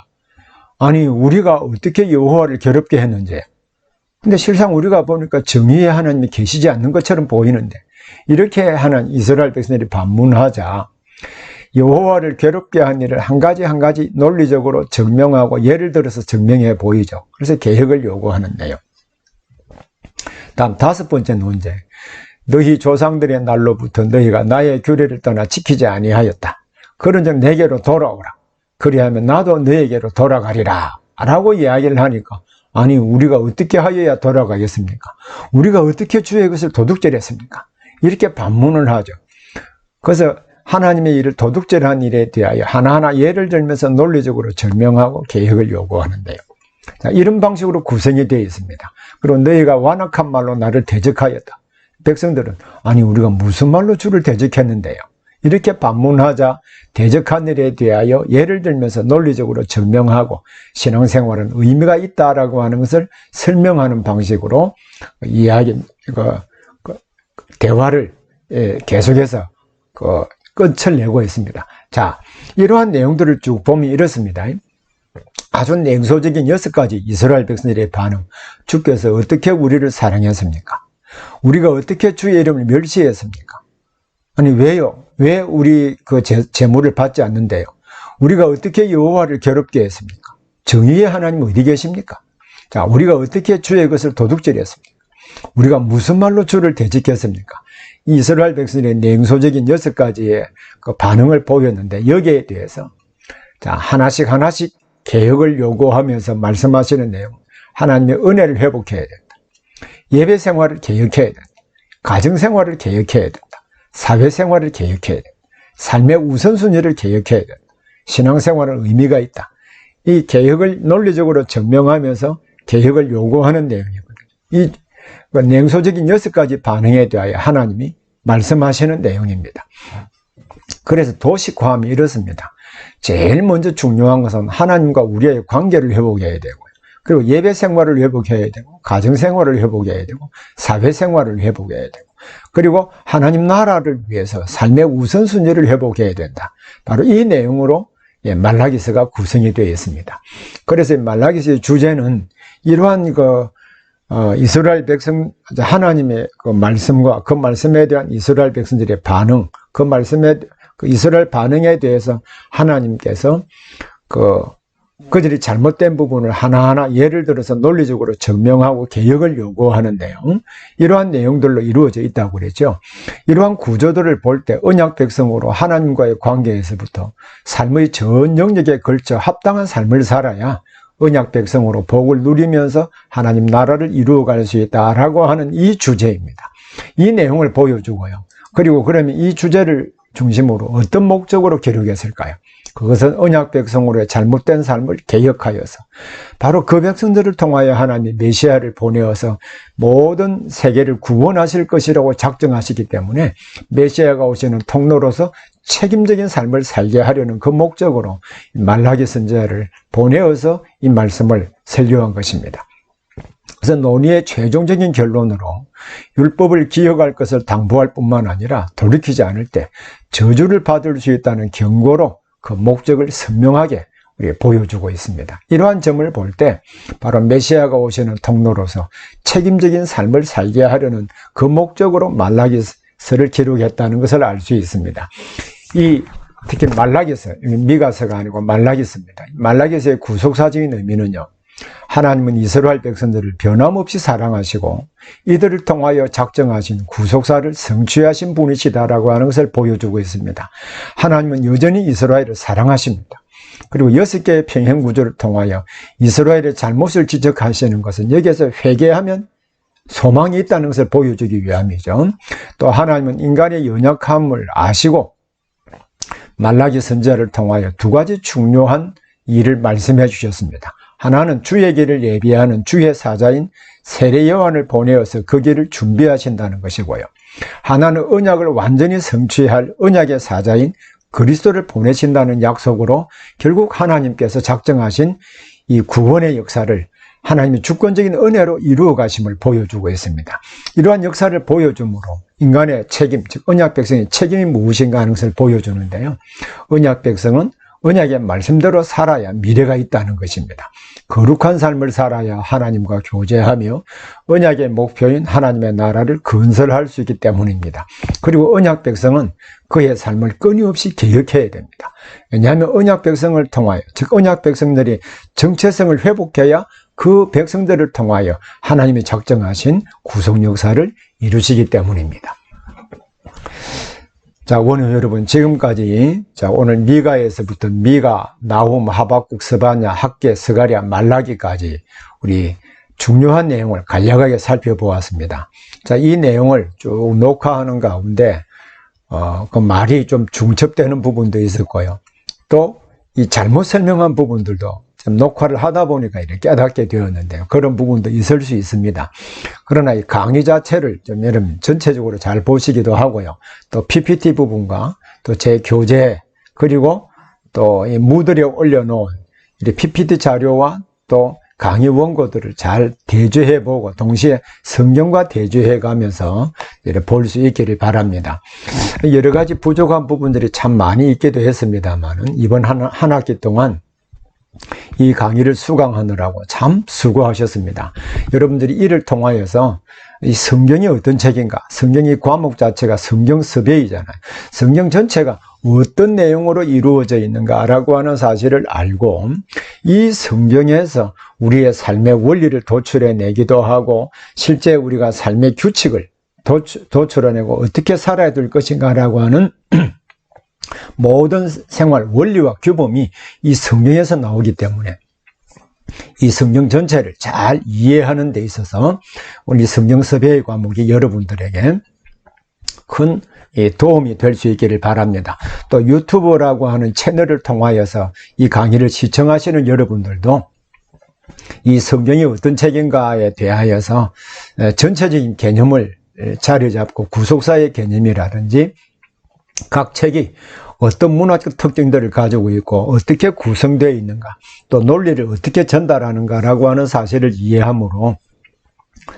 Speaker 1: 아니 우리가 어떻게 여호와를 괴롭게 했는지. 근데 실상 우리가 보니까 정의의 하나님이 계시지 않는 것처럼 보이는데 이렇게 하는 이스라엘 백성들이 반문하자 여호와를 괴롭게 한 일을 한 가지 한 가지 논리적으로 증명하고 예를 들어서 증명해 보이죠. 그래서 개혁을 요구하는 내용. 다음 다섯 번째 논쟁. 너희 조상들의 날로부터 너희가 나의 규례를 떠나 지키지 아니하였다. 그런즉 내게로 돌아오라. 그리하면 나도 너에게로 돌아가리라. 라고 이야기를 하니까 아니 우리가 어떻게 하여야 돌아가겠습니까? 우리가 어떻게 주의 것을 도둑질했습니까? 이렇게 반문을 하죠. 그래서 하나님의 일을 도둑질한 일에 대하여 하나하나 예를 들면서 논리적으로 증명하고 개혁을 요구하는데요. 자, 이런 방식으로 구성이 되어 있습니다. 그리고 너희가 완악한 말로 나를 대적하였다. 백성들은 아니 우리가 무슨 말로 주를 대적했는데요. 이렇게 반문하자 대적한 일에 대하여 예를 들면서 논리적으로 증명하고 신앙생활은 의미가 있다라고 하는 것을 설명하는 방식으로 대화를 계속해서 끝을 내고 있습니다. 자, 이러한 내용들을 쭉 보면 이렇습니다. 아주 냉소적인 6가지 이스라엘 백성들의 반응. 주께서 어떻게 우리를 사랑했습니까? 우리가 어떻게 주의 이름을 멸시했습니까? 아니 왜요? 왜 우리 그 제물을 받지 않는데요? 우리가 어떻게 여호와를 괴롭게 했습니까? 정의의 하나님 어디 계십니까? 자, 우리가 어떻게 주의 것을 도둑질했습니까? 우리가 무슨 말로 주를 대적했습니까? 이스라엘 백성의 냉소적인 6가지의 그 반응을 보였는데 여기에 대해서 자, 하나씩 개혁을 요구하면서 말씀하시는 내용. 하나님의 은혜를 회복해야 된다. 예배 생활을 개혁해야 된다. 가정 생활을 개혁해야 된다. 사회생활을 개혁해야 된다. 삶의 우선순위를 개혁해야 된다. 신앙생활은 의미가 있다. 이 개혁을 논리적으로 증명하면서 개혁을 요구하는 내용이거든요. 이 냉소적인 6가지 반응에 대하여 하나님이 말씀하시는 내용입니다. 그래서 도식화하면 이렇습니다. 제일 먼저 중요한 것은 하나님과 우리의 관계를 회복해야 되고요. 그리고 예배 생활을 회복해야 되고 가정 생활을 회복해야 되고 사회 생활을 회복해야 되고 그리고 하나님 나라를 위해서 삶의 우선순위를 회복해야 된다. 바로 이 내용으로 말라기서가 구성이 되어 있습니다. 그래서 말라기서의 주제는 이러한 이스라엘 백성, 하나님의 그 말씀과 그 말씀에 대한 이스라엘 백성들의 반응, 그 이스라엘 반응에 대해서 하나님께서 그들이 잘못된 부분을 하나하나 예를 들어서 논리적으로 증명하고 개혁을 요구하는 내용, 이러한 내용들로 이루어져 있다고 그랬죠. 이러한 구조들을 볼 때 언약 백성으로 하나님과의 관계에서부터 삶의 전 영역에 걸쳐 합당한 삶을 살아야 언약 백성으로 복을 누리면서 하나님 나라를 이루어갈 수 있다라고 하는 이 주제입니다. 이 내용을 보여주고요. 그리고 그러면 이 주제를 중심으로 어떤 목적으로 기록했을까요? 그것은 언약 백성으로의 잘못된 삶을 개혁하여서 바로 그 백성들을 통하여 하나님이 메시아를 보내어서 모든 세계를 구원하실 것이라고 작정하시기 때문에 메시아가 오시는 통로로서 책임적인 삶을 살게 하려는 그 목적으로 말라기 선지자를 보내어서 이 말씀을 설교한 것입니다. 그래서 논의의 최종적인 결론으로 율법을 기억할 것을 당부할 뿐만 아니라 돌이키지 않을 때 저주를 받을 수 있다는 경고로 그 목적을 선명하게 우리가 보여주고 있습니다. 이러한 점을 볼 때 바로 메시아가 오시는 통로로서 책임적인 삶을 살게 하려는 그 목적으로 말라기서를 기록했다는 것을 알 수 있습니다. 특히 말라기서, 미가서가 아니고 말라기서입니다. 말라기서의 구속사적인 의미는요, 하나님은 이스라엘 백성들을 변함없이 사랑하시고 이들을 통하여 작정하신 구속사를 성취하신 분이시다라고 하는 것을 보여주고 있습니다. 하나님은 여전히 이스라엘을 사랑하십니다. 그리고 6개의 평행구조를 통하여 이스라엘의 잘못을 지적하시는 것은 여기에서 회개하면 소망이 있다는 것을 보여주기 위함이죠. 또 하나님은 인간의 연약함을 아시고 말라기 선지자를 통하여 두 가지 중요한 일을 말씀해 주셨습니다. 하나는 주의 길을 예비하는 주의 사자인 세례 요한을 보내어서 그 길을 준비하신다는 것이고요. 하나는 언약을 완전히 성취할 언약의 사자인 그리스도를 보내신다는 약속으로 결국 하나님께서 작정하신 이 구원의 역사를 하나님의 주권적인 은혜로 이루어 가심을 보여주고 있습니다. 이러한 역사를 보여줌으로 인간의 책임, 즉 언약 백성의 책임이 무엇인가 하는 것을 보여주는데요. 언약 백성은 언약의 말씀대로 살아야 미래가 있다는 것입니다. 거룩한 삶을 살아야 하나님과 교제하며 언약의 목표인 하나님의 나라를 건설할 수 있기 때문입니다. 그리고 언약 백성은 그의 삶을 끊임없이 개혁해야 됩니다. 왜냐하면 언약 백성을 통하여, 즉 언약 백성들이 정체성을 회복해야 그 백성들을 통하여 하나님이 작정하신 구속 역사를 이루시기 때문입니다. 자, 오늘 여러분 지금까지 오늘 미가에서부터 미가, 나훔, 하박국, 스바냐, 학개, 스가랴, 말라기까지 우리 중요한 내용을 간략하게 살펴보았습니다. 자, 이 내용을 쭉 녹화하는 가운데 그 말이 좀 중첩되는 부분도 있었고요. 또 이 잘못 설명한 부분들도 좀 녹화를 하다 보니까 이렇게 깨닫게 되었는데요. 그런 부분도 있을 수 있습니다. 그러나 이 강의 자체를 좀 여러분 전체적으로 잘 보시기도 하고요. 또 PPT 부분과 또 제 교재 그리고 또 이 무드에 올려놓은 이 PPT 자료와 또 강의 원고들을 잘 대조해보고 동시에 성경과 대조해가면서 볼 수 있기를 바랍니다. 여러 가지 부족한 부분들이 참 많이 있기도 했습니다만 이번 한 학기 동안 이 강의를 수강하느라고 참 수고하셨습니다. 여러분들이 이를 통하여서 이 성경이 어떤 책인가, 성경의 과목 자체가 성경 섭외이잖아요. 성경 전체가 어떤 내용으로 이루어져 있는가라고 하는 사실을 알고 이 성경에서 우리의 삶의 원리를 도출해내기도 하고 실제 우리가 삶의 규칙을 도출해내고 어떻게 살아야 될 것인가라고 하는 모든 생활 원리와 규범이 이 성경에서 나오기 때문에 이 성경 전체를 잘 이해하는 데 있어서 우리 성경 섭외의 과목이 여러분들에게 큰 도움이 될 수 있기를 바랍니다. 또 유튜브라고 하는 채널을 통하여서 이 강의를 시청하시는 여러분들도 이 성경이 어떤 책인가에 대하여서 전체적인 개념을 자리 잡고 구속사의 개념이라든지 각 책이 어떤 문화적 특징들을 가지고 있고 어떻게 구성되어 있는가, 또 논리를 어떻게 전달하는가라고 하는 사실을 이해함으로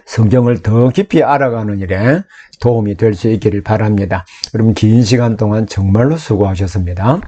Speaker 1: 성경을 더 깊이 알아가는 일에 도움이 될 수 있기를 바랍니다. 여러분 긴 시간 동안 정말로 수고하셨습니다.